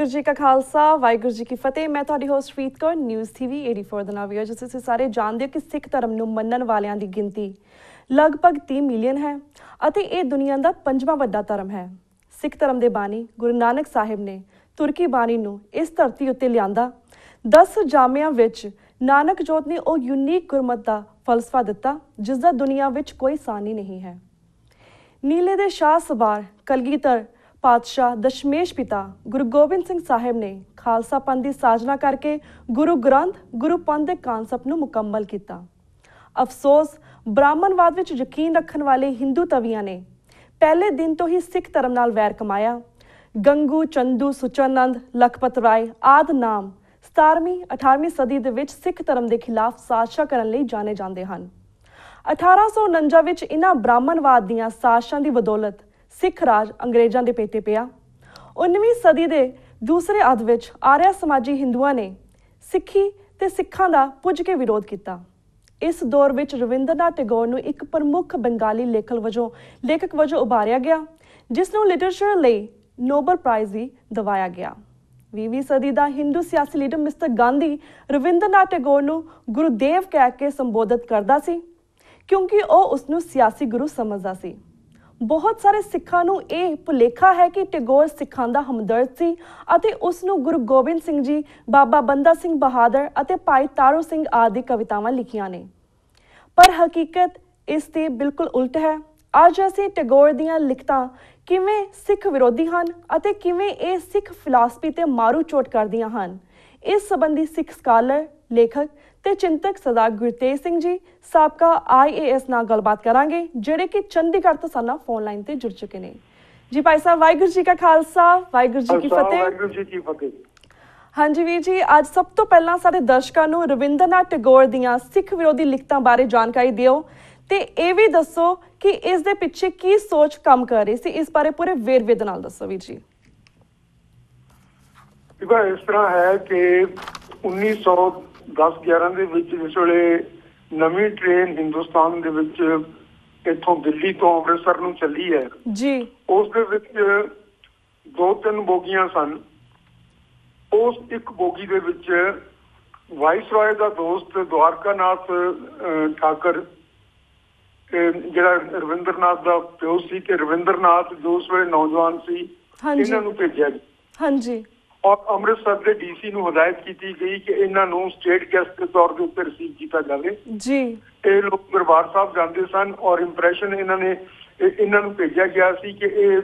वाहिगुरू जी का खालसा वाहिगुरू जी की फतेह। मैं तुहाडी होस्ट रीत कौर न्यूज़ TV 84 ਦੇ ਨਾਲ ਜਿਸ ਤੁਸੀਂ ਸਾਰੇ ਜਾਣਦੇ ਹੋ ਕਿ ਸਿੱਖ ਧਰਮ ਨੂੰ ਮੰਨਣ ਵਾਲਿਆਂ ਦੀ ਗਿਣਤੀ ਲਗਭਗ 30 ਮਿਲੀਅਨ ਹੈ ਅਤੇ ਇਹ ਦੁਨੀਆ ਦਾ 5ਵਾਂ ਵੱਡਾ ਧਰਮ ਹੈ। ਸਿੱਖ ਧਰਮ ਦੇ ਬਾਣੀ ਗੁਰੂ ਨਾਨਕ ਸਾਹਿਬ ਨੇ ਤੁਰਕੀ ਬਾਣੀ ਨੂੰ ਇਸ ਧਰਤੀ ਉੱਤੇ ਲਿਆਂਦਾ। 10 ਜਾਮਿਆਂ ਵਿੱਚ ਨਾਨਕ ਜੋਤ ਨੇ ਉਹ ਯੂਨੀਕ ਗੁਰਮਤਿ ਦਾ ਫਲਸਫਾ ਦਿੱਤਾ ਜਿਸ ਦਾ ਦੁਨੀਆ ਵਿੱਚ ਕੋਈ ਸਾਨੀ ਨਹੀਂ ਹੈ। ਨੀਲੇ ਦੇ ਸ਼ਾਹ ਸਵਾਰ ਕਲਗੀਧਰ ਪਾਤਸ਼ਾਹ ਦਸ਼ਮੇਸ਼ ਪਿਤਾ ਗੁਰੂ ਗੋਬਿੰਦ ਸਿੰਘ ਸਾਹਿਬ ਨੇ ਖਾਲਸਾ ਪੰਥ ਦੀ ਸਾਜਨਾ ਕਰਕੇ ਗੁਰੂ ਗ੍ਰੰਥ ਗੁਰੂ ਪੰਥ ਦੇ ਕਾਨਸੈਪਟ ਨੂੰ ਮੁਕੰਮਲ ਕੀਤਾ। ਅਫਸੋਸ ਬ੍ਰਾਹਮਣਵਾਦ ਵਿੱਚ ਯਕੀਨ ਰੱਖਣ ਵਾਲੇ ਹਿੰਦੂ ਤਵੀਆਂ ਨੇ ਪਹਿਲੇ ਦਿਨ ਤੋਂ ਹੀ ਸਿੱਖ ਧਰਮ ਨਾਲ ਵੈਰ ਕਮਾਇਆ। ਗੰਗੂ ਚੰਦੂ ਸੁਚਾਨੰਦ ਲਖਪਤ ਰਾਏ ਆਦਿ ਨਾਮ 17ਵੀਂ 18ਵੀਂ ਸਦੀ ਦੇ ਵਿੱਚ ਸਿੱਖ ਧਰਮ ਦੇ ਖਿਲਾਫ ਸਾਜ਼ਿਸ਼ਾਂ ਕਰਨ ਲਈ ਜਾਣੇ ਜਾਂਦੇ ਹਨ। 1849 ਵਿੱਚ ਇਹਨਾਂ ਬ੍ਰਾਹਮਣਵਾਦ ਦੀਆਂ ਸਾਜ਼ਿਸ਼ਾਂ ਦੀ ਬਦੌਲਤ ਸਿੱਖ ਰਾਜ ਅੰਗਰੇਜ਼ਾਂ ਦੇ ਪੇਟੇ ਪਿਆ। 19ਵੀਂ ਸਦੀ ਦੇ ਦੂਸਰੇ ਅੱਧ ਵਿੱਚ ਆਰਿਆ ਸਮਾਜੀ ਹਿੰਦੂਆਂ ਨੇ ਸਿੱਖੀ ਤੇ ਸਿੱਖਾਂ ਦਾ ਪੁੱਜ ਕੇ ਵਿਰੋਧ ਕੀਤਾ। ਇਸ ਦੌਰ ਵਿੱਚ ਰਵਿੰਦਰਨਾਥ ਟੈਗੋਰ ਨੂੰ ਇੱਕ ਪ੍ਰਮੁੱਖ ਬੰਗਾਲੀ ਲੇਖਕ ਵਜੋਂ ਉਭਾਰਿਆ ਗਿਆ ਜਿਸ ਨੂੰ ਲਿਟਰੇਚਰ ਲਈ ਨੋਬਲ ਪ੍ਰਾਈਜ਼ ਵੀ ਦਿਵਾਇਆ ਗਿਆ। 20ਵੀਂ ਸਦੀ ਦਾ ਹਿੰਦੂ ਸਿਆਸੀ ਲੀਡਰ ਮਿਸਟਰ ਗਾਂਧੀ ਰਵਿੰਦਰਨਾਥ ਟੈਗੋਰ ਨੂੰ ਗੁਰੂਦੇਵ ਕਹਿ ਕੇ ਸੰਬੋਧਿਤ ਕਰਦਾ ਸੀ ਕਿਉਂਕਿ ਉਹ ਉਸ ਨੂੰ ਸਿਆਸੀ ਗੁਰੂ ਸਮਝਦਾ ਸੀ। ਬਹੁਤ ਸਾਰੇ ਸਿੱਖਾਂ ਨੂੰ ਇਹ ਭੁਲੇਖਾ ਹੈ ਕਿ ਟੈਗੋਰ ਸਿੱਖਾਂ ਦਾ ਹਮਦਰਦ ਸੀ ਅਤੇ ਉਸ ਨੂੰ ਗੁਰੂ ਗੋਬਿੰਦ ਸਿੰਘ ਜੀ, ਬਾਬਾ ਬੰਦਾ ਸਿੰਘ ਬਹਾਦਰ ਅਤੇ ਭਾਈ ਤਾਰੂ ਸਿੰਘ ਆਦਿ ਕਵਿਤਾਵਾਂ ਲਿਖੀਆਂ ਨੇ, ਪਰ ਹਕੀਕਤ ਇਸ ਦੇ ਬਿਲਕੁਲ ਉਲਟ ਹੈ। ਅੱਜ ਅਸੀਂ ਟੈਗੋਰ ਦੀਆਂ ਲਿਖਤਾਂ ਕਿਵੇਂ ਸਿੱਖ ਵਿਰੋਧੀ ਹਨ ਅਤੇ ਕਿਵੇਂ ਇਹ ਸਿੱਖ ਫਿਲਾਸਫੀ ਤੇ ਮਾਰੂ ਚੋਟ ਕਰਦੀਆਂ ਹਨ, ਇਸ ਸੰਬੰਧੀ ਸਿੱਖ ਸਕਾਲਰ, ਲੇਖਕ ਤੇ ਚਿੰਤਕ ਸਰਦਾਰ ਗੁਰਤੇਜ ਸਿੰਘ ਜੀ ਸਾਬਕਾ IAS ਨਾਲ ਗੱਲਬਾਤ ਕਰਾਂਗੇ ਜਿਹੜੇ ਕਿ ਚੰਡੀਗੜ੍ਹ ਤੋਂ ਸਾਡੇ ਨਾਲ ਫੋਨ ਲਾਈਨ ਤੇ ਜੁੜ ਚੁੱਕੇ ਨੇ। ਜੀ ਭਾਈ ਸਾਹਿਬ, ਵਾਹਿਗੁਰੂ ਜੀ ਕਾ ਖਾਲਸਾ ਵਾਹਿਗੁਰੂ ਜੀ ਕੀ ਫਤਿਹ। ਵਾਹਿਗੁਰੂ ਜੀ ਕੀ ਫਤਿਹ। ਹਾਂਜੀ ਵੀਰ ਜੀ, ਅੱਜ ਸਭ ਤੋਂ ਪਹਿਲਾਂ ਸਾਡੇ ਦਰਸ਼ਕਾਂ ਨੂੰ ਰਵਿੰਦਰਨਾਥ ਟੈਗੋਰ ਦੀਆਂ ਸਿੱਖ ਵਿਰੋਧੀ ਲਿਖਤਾਂ ਬਾਰੇ ਜਾਣਕਾਰੀ ਦਿਓ ਤੇ ਇਹ ਵੀ ਦੱਸੋ ਕਿ ਇਸ ਦੇ ਪਿੱਛੇ ਕੀ ਸੋਚ ਕੰਮ ਕਰ ਰਹੀ ਸੀ। ਇਸ ਬਾਰੇ ਪੂਰੇ ਵੇਰਵੇ ਦੇ ਨਾਲ ਦੱਸੋ ਵੀਰ ਜੀ। ਇਸ ਤਰ੍ਹਾਂ ਹੈ ਕਿ 1910-11 ਦੇ ਵਿੱਚ ਜਿਸ ਵੇਲੇ ਨਵੀਂ ਟ੍ਰੇਨ ਹਿੰਦੁਸਤਾਨ ਦੇ ਵਿੱਚ ਇੱਥੋਂ ਦਿੱਲੀ ਤੋਂ ਅੰਮ੍ਰਿਤਸਰ ਨੂੰ ਚੱਲੀ ਹੈ ਜੀ, ਉਸ ਦੇ ਵਿੱਚ 2-3 ਬੋਗੀਆਂ ਸਨ। ਉਸ ਇੱਕ ਬੋਗੀ ਦੇ ਵਿੱਚ ਵਾਇਸਰਾਏ ਦਾ ਦੋਸਤ ਦਵਾਰਕਾਨਾਥ ਠਾਕਰ ਜਿਹੜਾ ਰਵਿੰਦਰਨਾਥ ਦਾ ਪਿਓ ਸੀ ਤੇ ਰਵਿੰਦਰਨਾਥ ਜੋ ਉਸ ਵੇਲੇ ਨੌਜਵਾਨ ਸੀ ਇਹਨਾਂ ਨੂੰ ਭੇਜਿਆ ਗਿਆ। ਹਾਂਜੀ। ਔਰ ਅੰਮ੍ਰਿਤਸਰ ਦੇ DC ਨੂੰ ਹਦਾਇਤ ਕੀਤੀ ਗਈ ਕਿ ਇਹਨਾਂ ਨੂੰ ਸਟੇਟ ਗੈਸਟ ਦੇ ਤੌਰ ਦੇ ਉੱਤੇ ਰਿਸੀਵ ਕੀਤਾ ਜਾਵੇ ਜੀ। ਇਹ ਲੋਕ ਦਰਬਾਰ ਸਾਹਿਬ ਜਾਂਦੇ ਸਨ ਔਰ ਇੰਪ੍ਰੈਸ਼ਨ ਇਹਨਾਂ ਨੂੰ ਭੇਜਿਆ ਗਿਆ ਸੀ ਕਿ ਇਹ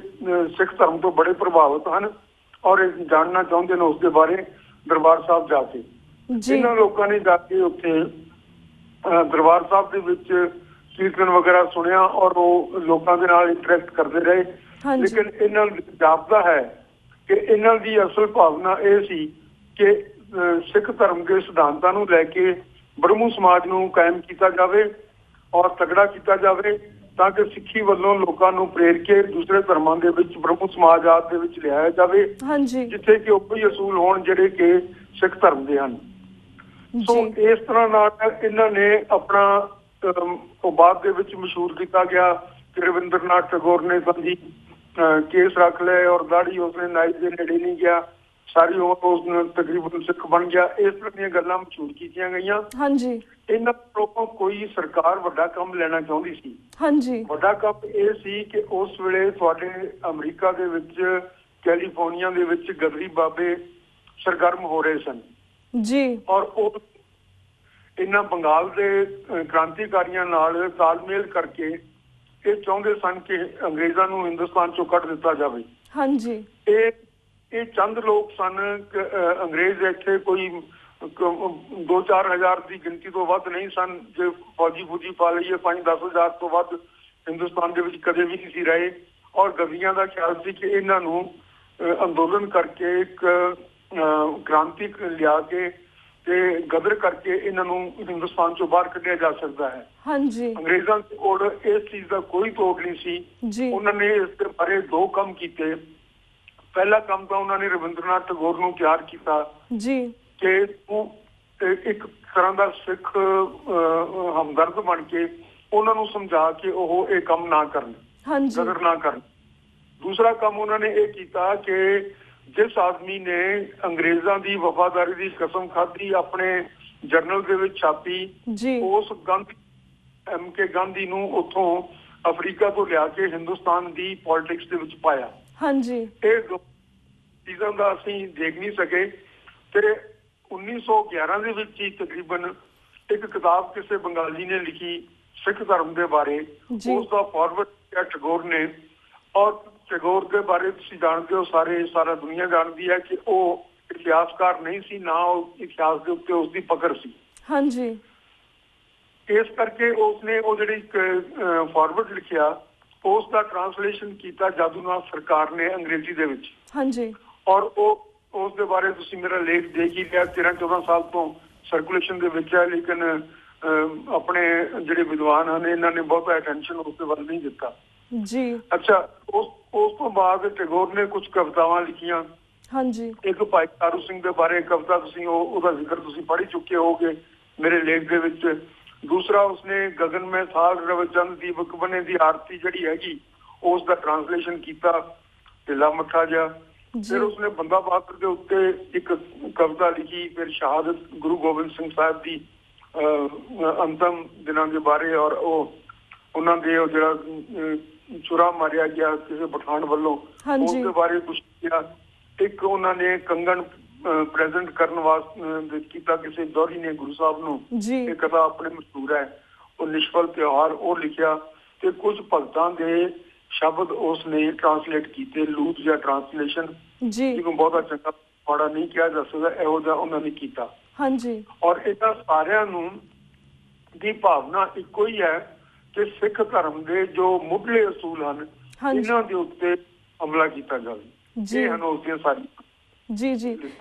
ਸਿੱਖ ਧਰਮ ਤੋਂ ਬੜੇ ਪ੍ਰਭਾਵਿਤ ਹਨ ਔਰ ਇਹ ਜਾਣਨਾ ਚਾਹੁੰਦੇ ਨੇ ਉਸ ਦੇ ਬਾਰੇ ਦਰਬਾਰ ਸਾਹਿਬ ਜਾ ਕੇ। ਇਹਨਾਂ ਲੋਕਾਂ ਨੇ ਜਾ ਕੇ ਉੱਥੇ ਦਰਬਾਰ ਸਾਹਿਬ ਦੇ ਵਿੱਚ ਕੀਰਤਨ ਵਗੈਰਾ ਸੁਣਿਆ ਔਰ ਉਹ ਲੋਕਾਂ ਦੇ ਨਾਲ ਇੰਟਰੈਕਟ ਕਰਦੇ ਰਹੇ। ਲੇਕਿਨ ਇਹਨਾਂ ਨੂੰ ਜਾਪਦਾ ਹੈ ਕਿ ਇਹਨਾਂ ਦੀ ਅਸਲ ਭਾਵਨਾ ਇਹ ਸੀ ਕਿ ਸਿੱਖ ਧਰਮ ਦੇ ਸਿਧਾਂਤਾਂ ਨੂੰ ਲੈ ਕੇ ਬ੍ਰਹਮੂ ਸਮਾਜ ਨੂੰ ਕਾਇਮ ਕੀਤਾ ਜਾਵੇ ਔਰ ਤਗੜਾ ਕੀਤਾ ਜਾਵੇ ਤਾਂ ਕਿ ਸਿੱਖੀ ਵੱਲੋਂ ਲੋਕਾਂ ਨੂੰ ਪ੍ਰੇਰ ਕੇ ਦੂਸਰੇ ਧਰਮਾਂ ਦੇ ਵਿੱਚ ਬ੍ਰਹਮੂ ਸਮਾਜ ਆਦਿ ਦੇ ਵਿੱਚ ਲਿਆਇਆ ਜਾਵੇ ਜਿੱਥੇ ਕਿ ਉਹ ਹੀ ਅਸੂਲ ਹੋਣ ਜਿਹੜੇ ਕਿ ਸਿੱਖ ਧਰਮ ਦੇ ਹਨ। ਸੋ ਇਸ ਤਰ੍ਹਾਂ ਨਾਲ ਇਹਨਾਂ ਨੇ ਆਪਣਾ ਉਹ ਬਾਅਦ ਦੇ ਵਿੱਚ ਮਸ਼ਹੂਰ ਕੀਤਾ ਗਿਆ ਕਿ ਰਵਿੰਦਰਨਾਥ ਟੈਗੋਰ ਨੇ ਜੀ ਕੇਸ ਰੱਖ ਲਏ ਔਰ ਦਾੜੀ ਉਸਨੇ ਨਾਈ ਦੇ ਨੇੜੇ ਨਹੀਂ ਗਿਆ, ਸਾਰੀ ਉਮਰ ਉਸ ਤਕਰੀਬਨ ਸਿੱਖ ਬਣ ਗਿਆ। ਇਸ ਤਰ੍ਹਾਂ ਦੀਆਂ ਗੱਲਾਂ ਮਸ਼ਹੂਰ ਕੀਤੀਆਂ ਗਈਆਂ। ਇਹਨਾਂ ਤੋਂ ਕੋਈ ਸਰਕਾਰ ਵੱਡਾ ਕੰਮ ਲੈਣਾ ਚਾਹੁੰਦੀ ਸੀ। ਵੱਡਾ ਕੰਮ ਇਹ ਸੀ ਕਿ ਉਸ ਵੇਲੇ ਤੁਹਾਡੇ ਅਮਰੀਕਾ ਦੇ ਵਿੱਚ ਕੈਲੀਫੋਰਨੀਆ ਦੇ ਵਿੱਚ ਗਦਰੀ ਬਾਬੇ ਸਰਗਰਮ ਹੋ ਰਹੇ ਸਨ ਜੀ ਔਰ ਉਹ ਇਹਨਾਂ ਬੰਗਾਲ ਦੇ ਕ੍ਰਾਂਤੀਕਾਰੀਆਂ ਨਾਲ ਤਾਲਮੇਲ ਕਰਕੇ ਇਹ ਚਾਹੁੰਦੇ ਸਨ ਕਿ ਅੰਗਰੇਜ਼ਾਂ ਨੂੰ ਹਿੰਦੁਸਤਾਨ ਚੋਂ ਕੱਢ ਦਿੱਤਾ ਜਾਵੇ। ਇਹ ਚੰਦ ਲੋਕ ਸਨ। ਅੰਗਰੇਜ਼ ਇੱਥੇ ਕੋਈ 2-4 ਹਜ਼ਾਰ ਦੀ ਗਿਣਤੀ ਤੋਂ ਵੱਧ ਨਹੀਂ ਸਨ। ਜੇ ਫੌਜੀ ਪਾ ਲਈਏ 5-10 ਹਜ਼ਾਰ ਤੋਂ ਵੱਧ ਹਿੰਦੁਸਤਾਨ ਦੇ ਵਿੱਚ ਕਦੇ ਵੀ ਨਹੀਂ ਸੀ ਰਹੇ ਔਰ ਗਜ਼ੀਆਂ ਦਾ ਖਿਆਲ ਸੀ ਕਿ ਇਹਨਾਂ ਨੂੰ ਅੰਦੋਲਨ ਕਰਕੇ ਇੱਕ ਕ੍ਰਾਂਤੀ ਲਿਆ ਕੇ ਤੇ ਗਦਰ ਕਰਕੇ ਇਹਨਾਂ ਨੂੰ ਹਿੰਦੁਸਤਾਨ ਚੋਂ ਬਾਹਰ ਕੱਢਿਆ ਜਾ ਸਕਦਾ ਹੈ। ਅੰਗਰੇਜ਼ਾਂ ਕੋਲ ਇਸ ਚੀਜ਼ ਦਾ ਕੋਈ ਤੋੜ ਨਹੀਂ ਸੀ। ਉਹਨਾਂ ਨੇ ਇਸ ਦੇ ਬਾਰੇ 2 ਕੰਮ ਕੀਤੇ। ਪਹਿਲਾ ਕੰਮ ਤਾਂ ਉਹਨਾਂ ਨੇ ਰਵਿੰਦਰਨਾਥ ਟੈਗੋਰ ਨੂੰ ਤਿਆਰ ਕੀਤਾ ਕਿ ਤੂੰ ਇੱਕ ਤਰ੍ਹਾਂ ਦਾ ਸਿੱਖ ਹਮਦਰਦ ਬਣ ਕੇ ਉਹਨਾਂ ਨੂੰ ਸਮਝਾ ਕੇ ਉਹ ਇਹ ਕੰਮ ਨਾ ਕਰਨ, ਗਦਰ ਨਾ ਕਰਨ। ਦੂਸਰਾ ਕੰਮ ਉਹਨਾਂ ਨੇ ਇਹ ਕੀਤਾ ਕਿ जिस आदमी ने अंग्रेजां दी वफादारी दी कसम खाधी अपने जर्नल दे विच छापी, उस गांधी MK गांधी नूं उत्थों अफ्रीका तो लिया के हिंदुस्तान दी पॉलिटिक्स दे विच पाया। हाँ जी, ਇਹ ਚੀਜ਼ਾਂ ਦਾ ਅਸੀਂ ਦੇਖ ਨਹੀਂ ਸਕੇ। ਤੇ 1911 ਦੇ ਵਿੱਚ ਹੀ ਤਕਰੀਬਨ ਇੱਕ ਕਿਤਾਬ ਕਿਸੇ ਬੰਗਾਲੀ ਨੇ ਲਿਖੀ ਸਿੱਖ ਧਰਮ ਦੇ ਬਾਰੇ, ਉਸ ਦਾ ਫਾਰਵਰਡ ਕੀਤਾ ਟੈਗੋਰ ਨੇ। ਔਰ ਟੈਗੋਰ ਦੇ ਬਾਰੇ ਤੁਸੀਂ ਜਾਣਦੇ ਹੋ, ਸਾਰਾ ਦੁਨੀਆ ਜਾਣਦੀ ਹੈ ਕਿ ਉਹ ਇਤਿਹਾਸਕਾਰ ਨਹੀਂ ਸੀ, ਨਾ ਉਹ ਇਤਿਹਾਸ ਦੇ ਉੱਤੇ ਉਸਦੀ ਪਕੜ ਸੀ। ਹਾਂਜੀ, ਇਸ ਕਰਕੇ ਉਸਨੇ ਉਹ ਜਿਹੜੀ ਫਾਰਵਰਡ ਲਿਖਿਆ ਉਸ ਦਾ ਟ੍ਰਾਂਸਲੇਸ਼ਨ ਕੀਤਾ ਜਾਦੂਨਾਥ ਸਰਕਾਰ ਨੇ ਅੰਗਰੇਜ਼ੀ ਦੇ ਵਿੱਚ। ਹਾਂਜੀ, ਔਰ ਉਹ ਉਸ ਦੇ ਬਾਰੇ ਤੁਸੀਂ ਮੇਰਾ ਲੇਖ ਦੇਖ ਹੀ ਲਿਆ, 13-14 ਸਾਲ ਤੋਂ ਸਰਕੂਲੇਸ਼ਨ ਦੇ ਵਿੱਚ ਹੈ। ਲੇਕਿਨ ਆਪਣੇ ਜਿਹੜੇ ਵਿਦਵਾਨ ਹਨ ਇਹਨਾਂ ਨੇ ਬਹੁਤਾ ਅਟੈਂਸ਼ਨ ਉਸ ਦੇ ਵੱਲ ਨਹੀਂ ਦਿੱਤਾ ਜੀ। ਅੱਛਾ, ਉਸ ਤੋਂ ਬਾਅਦ ਟੈਗੋਰ ਨੇ ਕੁਝ ਕਵਿਤਾਵਾਂ ਲਿਖੀਆਂ। ਹਾਂਜੀ, ਇੱਕ ਭਾਈ ਤਾਰੂ ਸਿੰਘ ਦੇ ਬਾਰੇ ਕਵਿਤਾ, ਤੁਸੀਂ ਉਹਦਾ ਜ਼ਿਕਰ ਤੁਸੀਂ ਪੜ੍ਹ ਚੁੱਕੇ ਹੋਗੇ ਮੇਰੇ ਲੇਖ ਦੇ ਵਿੱਚ। ਦੂਸਰਾ ਉਸਨੇ ਗਗਨ ਮੈਂ ਸਾਗ ਰਵਚੰਦ ਦੀਪਕ ਬਣੇ ਦੀ ਆਰਤੀ ਜਿਹੜੀ ਹੈਗੀ ਉਸ ਦਾ ਟ੍ਰਾਂਸਲੇਸ਼ਨ ਕੀਤਾ, ਢਿੱਲਾ ਮੱਠਾ ਜਿਹਾ। ਫਿਰ ਉਸਨੇ ਬੰਦਾ ਬਹਾਦਰ ਦੇ ਉੱਤੇ ਇੱਕ ਕਵਿਤਾ ਲਿਖੀ। ਫਿਰ ਸ਼ਹਾਦਤ ਗੁਰੂ ਗੋਬਿੰਦ ਸਿੰਘ ਸਾਹਿਬ ਦੀ ਅੰਤਮ ਦਿਨਾਂ ਦੇ ਬਾਰੇ, ਔਰ ਉਹਨਾਂ ਦੇ ਉਹ ਜਿਹੜਾ ਚੁਰਾ ਮਾਰਿਆ ਗਿਆ ਕਿਸੇ ਪਠਾਨ ਵੱਲੋਂ, ਉਸ ਦੇ ਬਾਰੇ ਕੁਛ ਕਿਹਾ। ਇੱਕ ਉਹਨਾਂ ਨੇ ਕੰਗਣ ਪ੍ਰੈਜ਼ੈਂਟ ਕਰਨ ਵਾਸਤੇ ਕੀਤਾ ਕਿਸੇ ਦੌਰੀ ਨੇ ਗੁਰੂ ਸਾਹਿਬ ਨੂੰ, ਇਹ ਕਥਾ ਆਪਣੇ ਮਸ਼ਹੂਰ ਹੈ। ਉਹ ਨਿਸ਼ਫਲ ਤਿਉਹਾਰ ਉਹ ਲਿਖਿਆ। ਤੇ ਕੁਝ ਭਗਤਾਂ ਦੇ ਸ਼ਬਦ ਉਸ ਨੇ ਟ੍ਰਾਂਸਲੇਟ ਕੀਤੇ, ਲੂਟ ਜਾਂ ਟ੍ਰਾਂਸਲੇਸ਼ਨ, ਜਿਹਨੂੰ ਬਹੁਤਾ ਚੰਗਾ ਮਾੜਾ ਨਹੀਂ ਕਿਹਾ ਜਾ ਸਕਦਾ, ਇਹੋ ਜਿਹਾ ਉਹਨਾਂ ਨੇ ਕੀਤਾ। ਹਾਂਜੀ, ਔਰ ਇਹਨਾਂ ਸਾਰਿਆਂ ਨੂੰ ਦੀ ਭਾਵਨਾ ਇੱਕੋ ਹੀ ਹੈ ਕਿ ਸਿੱਖ ਧਰਮ ਦੇ ਜੋ ਮੁੱਢਲੇ ਅਸੂਲ ਹਨ ਇਹਨਾਂ ਦੇ ਉੱਤੇ ਹਮਲਾ ਕੀਤਾ ਜਾਵੇ। ਇਹ ਹਨ ਉਸ ਦੀਆਂ ਸਾਰੀਆਂ। ਜੀ ਜੀ,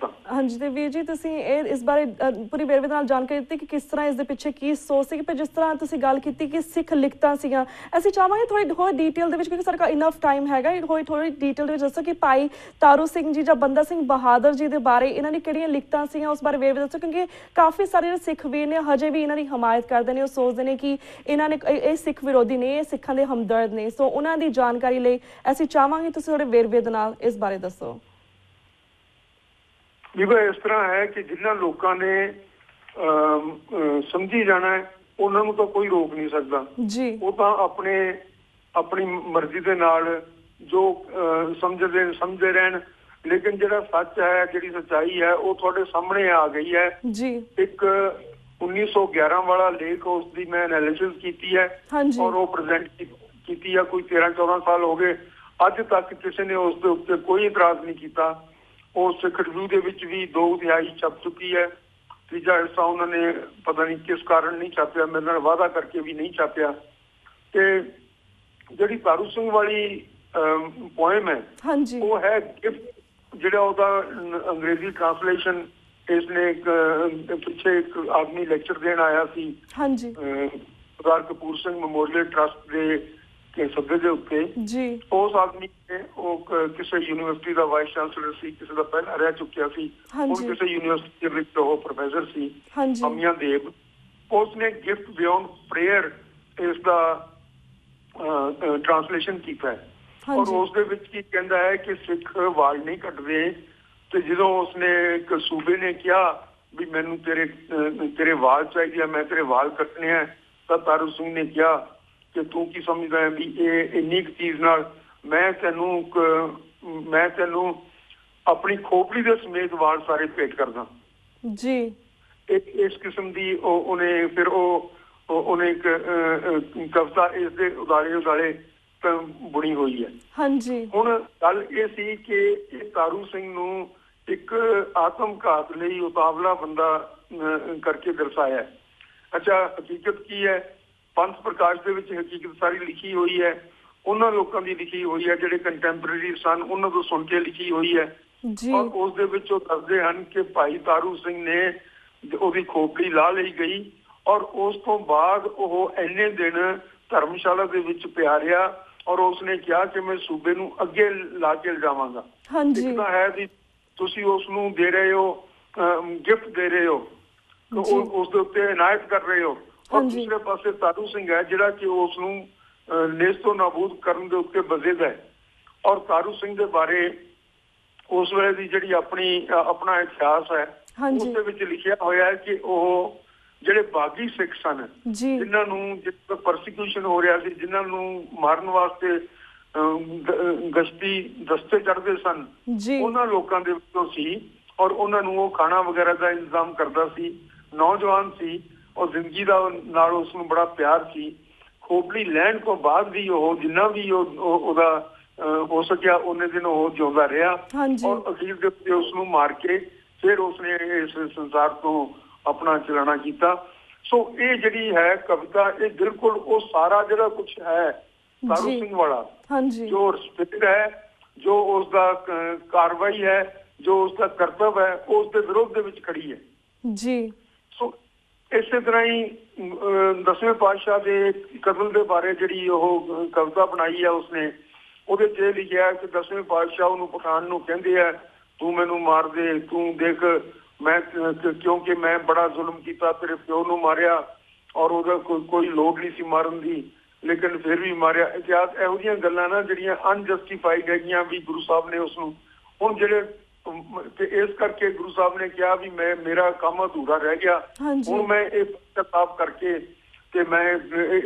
ਹਾਂਜੀ। ਤੇ ਵੀਰ ਜੀ, ਤੁਸੀਂ ਇਸ ਬਾਰੇ ਪੂਰੀ ਵੇਰਵੇ ਨਾਲ ਜਾਣਕਾਰੀ ਦਿੱਤੀ ਕਿ ਕਿਸ ਤਰ੍ਹਾਂ ਇਸ ਦੇ ਪਿੱਛੇ ਕੀ ਸੋਚ ਸੀ। ਪਰ ਜਿਸ ਤਰ੍ਹਾਂ ਤੁਸੀਂ ਗੱਲ ਕੀਤੀ ਕਿ ਸਿੱਖ ਲਿਖਤਾਂ ਸੀਗੀਆਂ, ਅਸੀਂ ਚਾਹਾਂਗੇ ਥੋੜ੍ਹੀ ਹੋਰ ਡੀਟੇਲ ਦੇ ਵਿੱਚ, ਕਿਉਂਕਿ ਸਾਡੇ ਕੋਲ ਇਨਫ ਟਾਈਮ ਹੈਗਾ, ਥੋੜ੍ਹੀ ਡੀਟੇਲ ਦੇ ਵਿੱਚ ਦੱਸੋ ਕਿ ਭਾਈ ਤਾਰੂ ਸਿੰਘ ਜੀ ਜਾਂ ਬੰਦਾ ਸਿੰਘ ਬਹਾਦਰ ਜੀ ਦੇ ਬਾਰੇ ਇਹਨਾਂ ਦੀ ਕਿਹੜੀਆਂ ਲਿਖਤਾਂ ਸੀਗੀਆਂ, ਉਸ ਬਾਰੇ ਵੇਰਵੇ ਦੱਸੋ। ਕਿਉਂਕਿ ਕਾਫੀ ਸਾਰੇ ਸਿੱਖ ਵੀਰ ਨੇ ਹਜੇ ਵੀ ਇਹਨਾਂ ਦੀ ਹਮਾਇਤ ਕਰਦੇ ਨੇ, ਉਹ ਸੋਚਦੇ ਨੇ ਕਿ ਇਹਨਾਂ ਨੇ ਇਹ ਸਿੱਖ ਵਿਰੋਧੀ ਨੇ, ਇਹ ਸਿੱਖਾਂ ਦੇ ਹਮਦਰਦ ਨੇ। ਸੋ ਉਹਨਾਂ ਦੀ ਜਾਣਕਾਰੀ ਲਈ ਅਸੀਂ ਚਾਹਾਂਗੇ ਤੁਸੀਂ ਥੋੜ੍ਹੇ ਵੇਰਵੇ ਦੇ ਨਾਲ ਇਸ ਬਾਰੇ ਦੱਸੋ। ਦੇਖੋ, ਇਸ ਤਰ੍ਹਾਂ ਹੈ ਕਿ ਜਿਨ੍ਹਾਂ ਲੋਕਾਂ ਨੇ ਸਮਝੀ ਜਾਣਾ ਹੈ ਉਹਨਾਂ ਨੂੰ ਤਾਂ ਕੋਈ ਰੋਕ ਨਹੀਂ ਸਕਦਾ ਜੀ। ਉਹ ਤਾਂ ਆਪਣੀ ਮਰਜ਼ੀ ਦੇ ਨਾਲ ਜੋ ਸਮਝਦੇ ਰਹਿਣ। ਲੇਕਿਨ ਜਿਹੜਾ ਸੱਚ ਹੈ, ਜਿਹੜੀ ਸੱਚਾਈ ਹੈ, ਉਹ ਤੁਹਾਡੇ ਸਾਹਮਣੇ ਆ ਗਈ ਹੈ ਜੀ। ਇੱਕ 1911 ਵਾਲਾ ਲੇਖ, ਉਸ ਦੀ ਮੈਂ ਐਨਾਲਿਸਿਸ ਕੀਤੀ ਹੈ ਔਰ ਉਹ ਪ੍ਰੈਜ਼ੈਂਟ ਕੀਤੀ ਹੈ। ਕੋਈ 13-14 ਸਾਲ ਹੋ ਗਏ, ਅੱਜ ਤੱਕ ਕਿਸੇ ਨੇ ਉਸ ਦੇ ਉੱਤੇ ਕੋਈ ਇਤਰਾਜ਼ ਨਹੀਂ ਕੀਤਾ। ਉਹ ਸਿੱਖ ਰਿਵਿਊ ਦੇ ਵਿੱਚ ਵੀ 2 ਤਿਹਾਈ ਛਪ ਚੁੱਕੀ ਹੈ। ਤੀਜਾ ਹਿੱਸਾ ਉਹਨਾਂ ਨੇ ਪਤਾ ਨਹੀਂ ਕਿਸ ਕਾਰਨ ਨਹੀਂ ਛਾਪਿਆ, ਮੇਰੇ ਨਾਲ ਵਾਅਦਾ ਕਰਕੇ ਵੀ ਨਹੀਂ ਛਾਪਿਆ। ਤੇ ਜਿਹੜੀ ਤਾਰੂ ਸਿੰਘ ਵਾਲੀ ਪੋਇਮ ਹੈ ਉਹ ਹੈ ਗਿਫਟ, ਜਿਹੜਾ ਉਹਦਾ ਅੰਗਰੇਜ਼ੀ ਟ੍ਰਾਂਸਲੇਸ਼ਨ ਇਸਨੇ ਪਿੱਛੇ ਇੱਕ ਆਦਮੀ ਲੈਕਚਰ ਦੇਣ ਆਇਆ ਸੀ ਸਰਦਾਰ ਕਪੂਰ ਸਿੰਘ ਮੈਮੋਰੀਅਲ ਟਰਸਟ ਦੇ ਸੱਦੇ ਦੇ ਉੱਤੇ ਜੀ। ਉਸ ਆਦਮੀ ਨੇ ਉਹ ਕਿਸੇ ਯੂਨੀਵਰਸਿਟੀ ਦਾ ਵਾਈਸ ਚਾਂਸਲਰ ਸੀ, ਕਿਸੇ ਦਾ ਪਹਿਲਾਂ ਰਹਿ ਚੁੱਕਿਆ ਸੀ, ਹੁਣ ਕਿਸੇ ਯੂਨੀਵਰਸਿਟੀ ਦੇ ਵਿੱਚ ਉਹ ਪ੍ਰੋਫੈਸਰ ਸੀ, ਅਮੀਆਂ ਦੇਵ। ਉਸਨੇ ਗਿਫਟ ਬਿਯੋਂਡ ਪ੍ਰੇਅਰ ਇਸ ਦਾ ਟ੍ਰਾਂਸਲੇਸ਼ਨ ਕੀਤਾ ਹੈ ਔਰ ਉਸ ਦੇ ਵਿੱਚ ਕੀ ਕਹਿੰਦਾ ਹੈ ਕਿ ਸਿੱਖ ਵਾਲ ਨਹੀਂ ਕੱਟਦੇ। ਤੇ ਜਦੋਂ ਉਸਨੇ ਇੱਕ ਸੂਬੇ ਨੇ ਕਿਹਾ ਵੀ ਮੈਨੂੰ ਤੇਰੇ ਵਾਲ ਚਾਹੀਦੇ ਆ, ਮੈਂ ਤੇਰੇ ਵਾਲ ਕੱਟਣੇ ਆ, ਤਾਂ ਤਾਰੂ ਸਿੰਘ ਨੇ ਕਿਹਾ ਕਿ ਤੂੰ ਕੀ ਸਮਝਦਾ ਹੈ ਵੀ ਇਹ ਇੰਨੀ ਕੁ ਚੀਜ਼ ਨਾਲ ਮੈਂ ਤੈਨੂੰ ਆਪਣੀ ਖੋਪੜੀ ਦੇ ਸਮੇਤ ਵਾਲ ਸਾਰੇ ਭੇਟ ਕਰਦਾ ਜੀ। ਇਸ ਕਿਸਮ ਦੀ ਉਹਨੇ ਫਿਰ ਉਹਨੇ ਇੱਕ ਕਵਿਤਾ ਇਸ ਦੇ ਉਦਾਲੇ ਬੁਣੀ ਹੋਈ ਹੈ। ਹਾਂਜੀ, ਹੁਣ ਗੱਲ ਇਹ ਸੀ ਕਿ ਇਹ ਤਾਰੂ ਸਿੰਘ ਨੂੰ ਇੱਕ ਆਤਮ ਘਾਤ ਲਈ ਉਤਾਵਲਾ ਬੰਦਾ ਕਰਕੇ ਦਰਸਾਇਆ। ਅੱਛਾ, ਹਕੀਕਤ ਕੀ ਹੈ? ਪੰਥ ਪ੍ਰਕਾਸ਼ ਦੇ ਵਿੱਚ ਹਕੀਕਤ ਸਾਰੀ ਲਿਖੀ ਹੋਈ ਹੈ, ਉਹਨਾਂ ਲੋਕਾਂ ਦੀ ਲਿਖੀ ਹੋਈ ਹੈ ਜਿਹੜੇ ਕੰਟੈਂਪਰੇਰੀ ਸਨ, ਉਹਨਾਂ ਤੋਂ ਸੁਣ ਕੇ ਲਿਖੀ ਹੋਈ ਹੈ। ਔਰ ਉਸ ਦੇ ਵਿੱਚ ਉਹ ਦੱਸਦੇ ਹਨ ਕਿ ਭਾਈ ਤਾਰੂ ਸਿੰਘ ਨੇ ਉਹਦੀ ਖੋਪੜੀ ਲਾਹ ਲਈ ਗਈ ਔਰ ਉਸ ਤੋਂ ਬਾਅਦ ਉਹ ਇੰਨੇ ਦਿਨ ਧਰਮਸ਼ਾਲਾ ਦੇ ਵਿੱਚ ਪਿਆ ਰਿਹਾ ਔਰ ਉਸਨੇ ਕਿਹਾ ਕਿ ਮੈਂ ਸੂਬੇ ਨੂੰ ਅੱਗੇ ਲਾ ਕੇ ਲਿਜਾਵਾਂਗਾ। ਇੱਕ ਤਾਂ ਹੈ ਵੀ ਤੁਸੀਂ ਉਸ ਨੂੰ ਦੇ ਰਹੇ ਹੋ, ਗਿਫਟ ਦੇ ਰਹੇ ਹੋ, ਉਸ ਦੇ ਉੱਤੇ ਇਨਾਇਤ ਕਰ ਰਹੇ ਹੋ, ਔਰ ਦੂਸਰੇ ਪਾਸੇ ਤਾਰੂ ਸਿੰਘ ਹੈ ਜਿਹੜਾ ਕਿ ਉਸ ਨੂੰ ਨੇਸਤੋ ਨਾਬੂਦ ਕਰਨ ਦੇ ਉੱਤੇ ਬਜ਼ਿਦ ਹੈ। ਔਰ ਤਾਰੂ ਸਿੰਘ ਦੇ ਬਾਰੇ ਉਸ ਵੇਲੇ ਦੀ ਜਿਹੜੀ ਆਪਣਾ ਇਤਿਹਾਸ ਹੈ ਉਸ ਦੇ ਵਿੱਚ ਲਿਖਿਆ ਹੋਇਆ ਹੈ ਕਿ ਉਹ ਜਿਹੜੇ ਬਾਗੀ ਸਿੱਖ ਸਨ, ਜਿਨ੍ਹਾਂ ਨੂੰ ਜਿੱਥੇ ਪਰਸੀਕਿਊਸ਼ਨ ਹੋ ਰਿਹਾ ਸੀ, ਜਿਨ੍ਹਾਂ ਨੂੰ ਮਾਰਨ ਵਾਸਤੇ ਗਸ਼ਤੀ ਦਸਤੇ ਚੜ੍ਹਦੇ ਸਨ, ਉਹਨਾਂ ਲੋਕਾਂ ਦੇ ਵਿੱਚੋਂ ਸੀ। ਔਰ ਉਹਨਾਂ ਨੂੰ ਉਹ ਖਾਣਾ ਵਗੈਰਾ ਦਾ ਇੰਤਜ਼ਾਮ ਕਰਦਾ ਸੀ। ਨੌਜਵਾਨ ਸੀ ਔਰ ਜ਼ਿੰਦਗੀ ਦਾ ਨਾਲ ਉਸ ਨੂੰ ਬੜਾ ਪਿਆਰ ਸੀ। ਖੋਪੜੀ ਲੈਣ ਤੋਂ ਬਾਅਦ ਵੀ ਉਹ ਜਿੰਨਾ ਵੀ ਉਹਦਾ ਹੋ ਸਕਿਆ ਉਹਨੇ ਦਿਨ ਉਹ ਜਿਉਂਦਾ ਰਿਹਾ ਔਰ ਅਖੀਰ ਦੇ ਉੱਤੇ ਉਸ ਨੂੰ ਮਾਰ ਕੇ ਫਿਰ ਉਸਨੇ ਇਸ ਸੰਸਾਰ ਤੋਂ ਆਪਣਾ ਚਲਾਣਾ ਕੀਤਾ। ਸੋ ਇਹ ਜਿਹੜੀ ਹੈ ਕਵਿਤਾ, ਇਹ ਬਿਲਕੁਲ ਉਹ ਸਾਰਾ ਜਿਹੜਾ ਕੁਛ ਹੈ ਤਾਰੂ ਸਿੰਘ ਵਾਲਾ, ਜੋ ਸਪਿਰਿਟ ਹੈ, ਜੋ ਉਸਦਾ ਕਾਰਵਾਈ ਹੈ, ਜੋ ਉਸਦਾ ਕਰਤੱਵ ਹੈ, ਉਸ ਦੇ ਵਿਰੋਧ ਦੇ ਵਿੱਚ ਖੜੀ ਹੈ ਜੀ। ਸੋ ਇਸੇ ਤਰ੍ਹਾਂ ਹੀ 10ਵੇਂ ਪਾਤਸ਼ਾਹ ਦੇ ਕਤਲ ਦੇ ਬਾਰੇ ਜਿਹੜੀ ਉਹ ਕਵਿਤਾ ਬਣਾਈ ਹੈ ਉਸਨੇ, ਉਹਦੇ 'ਚ ਇਹ ਲਿਖਿਆ ਕਿ 10ਵੇਂ ਪਾਤਸ਼ਾਹ ਉਹਨੂੰ ਪਠਾਨ ਨੂੰ ਕਹਿੰਦੇ ਆ, ਤੂੰ ਮੈਨੂੰ ਮਾਰ ਦੇ, ਤੂੰ ਦੇਖ ਮੈਂ ਕਿਉਂਕਿ ਮੈਂ ਬੜਾ ਜ਼ੁਲਮ ਕੀਤਾ, ਤੇਰੇ ਪਿਓ ਨੂੰ ਮਾਰਿਆ ਔਰ ਉਹਦਾ ਕੋਈ ਲੋੜ ਨਹੀਂ ਸੀ ਮਾਰਨ ਦੀ, ਲੇਕਿਨ ਫਿਰ ਵੀ ਮਾਰਿਆ। ਇਤਿਹਾਸ ਇਹੋ ਜਿਹੀਆਂ ਗੱਲਾਂ ਨਾ ਜਿਹੜੀਆਂ ਅਨਜਸਟੀਫਾਈਡ ਹੈਗੀਆਂ ਵੀ ਗੁਰੂ ਸਾਹਿਬ ਨੇ ਉਸਨੂੰ ਹੁਣ ਜਿਹੜੇ ਤੇ ਇਸ ਕਰਕੇ ਗੁਰੂ ਸਾਹਿਬ ਨੇ ਕਿਹਾ ਵੀ ਮੇਰਾ ਕੰਮ ਅਧੂਰਾ ਰਹਿ ਗਿਆ, ਹੁਣ ਮੈਂ ਇਹ ਕਿਤਾਬ ਕਰਕੇ ਤੇ ਮੈਂ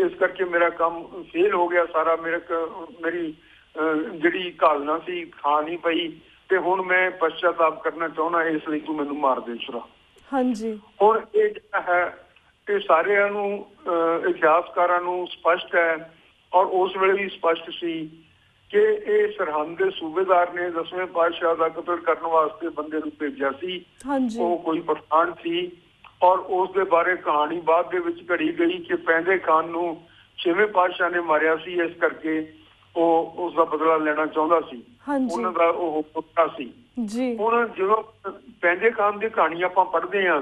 ਇਸ ਕਰਕੇ ਮੇਰਾ ਕੰਮ ਫੇਲ ਹੋ ਗਿਆ ਸਾਰਾ, ਮੇਰੀ ਜਿਹੜੀ ਘਾਲਣਾ ਸੀ ਖਾ ਨਹੀਂ ਪਈ ਤੇ ਹੁਣ ਮੈਂ ਪਛਤਾਪ ਕਰਨਾ ਚਾਹੁੰਦਾ, ਇਸ ਲਈ ਤੂੰ ਮੈਨੂੰ ਮਾਰ ਦੇ ਛੁਰਾ। ਹੁਣ ਇਹ ਜਿਹੜਾ ਹੈ ਇਹ ਸਾਰਿਆਂ ਨੂੰ ਇਤਿਹਾਸਕਾਰਾਂ ਨੂੰ ਸਪਸ਼ਟ ਹੈ ਔਰ ਉਸ ਵੇਲੇ ਵੀ ਸਪਸ਼ਟ ਸੀ ਕਿ ਇਹ ਸਰਹੰਦ ਦੇ ਸੂਬੇਦਾਰ ਨੇ 10ਵੇਂ ਪਾਤਸ਼ਾਹ ਦਾ ਕਤਲ ਕਰਨ ਵਾਸਤੇ ਬੰਦੇ ਨੂੰ ਭੇਜਿਆ ਸੀ। ਉਹ ਕੋਈ ਪਠਾਨ ਸੀ ਔਰ ਉਸ ਦੇ ਬਾਰੇ ਕਹਾਣੀ ਬਾਅਦ ਦੇ ਵਿੱਚ ਘੜੀ ਗਈ ਕਿ ਪੈਂਦੇ ਖਾਨ ਨੂੰ 6ਵੇਂ ਪਾਤਸ਼ਾਹ ਨੇ ਮਾਰਿਆ ਸੀ, ਇਸ ਕਰਕੇ ਉਹ ਉਸ ਦਾ ਬਦਲਾ ਲੈਣਾ ਚਾਹੁੰਦਾ ਸੀ, ਉਹਨਾਂ ਦਾ ਉਹ ਪੁੱਤਰ ਸੀ। ਹੁਣ ਜਦੋਂ ਪੈਂਦੇ ਖਾਨ ਦੀ ਕਹਾਣੀ ਆਪਾਂ ਪੜ੍ਹਦੇ ਹਾਂ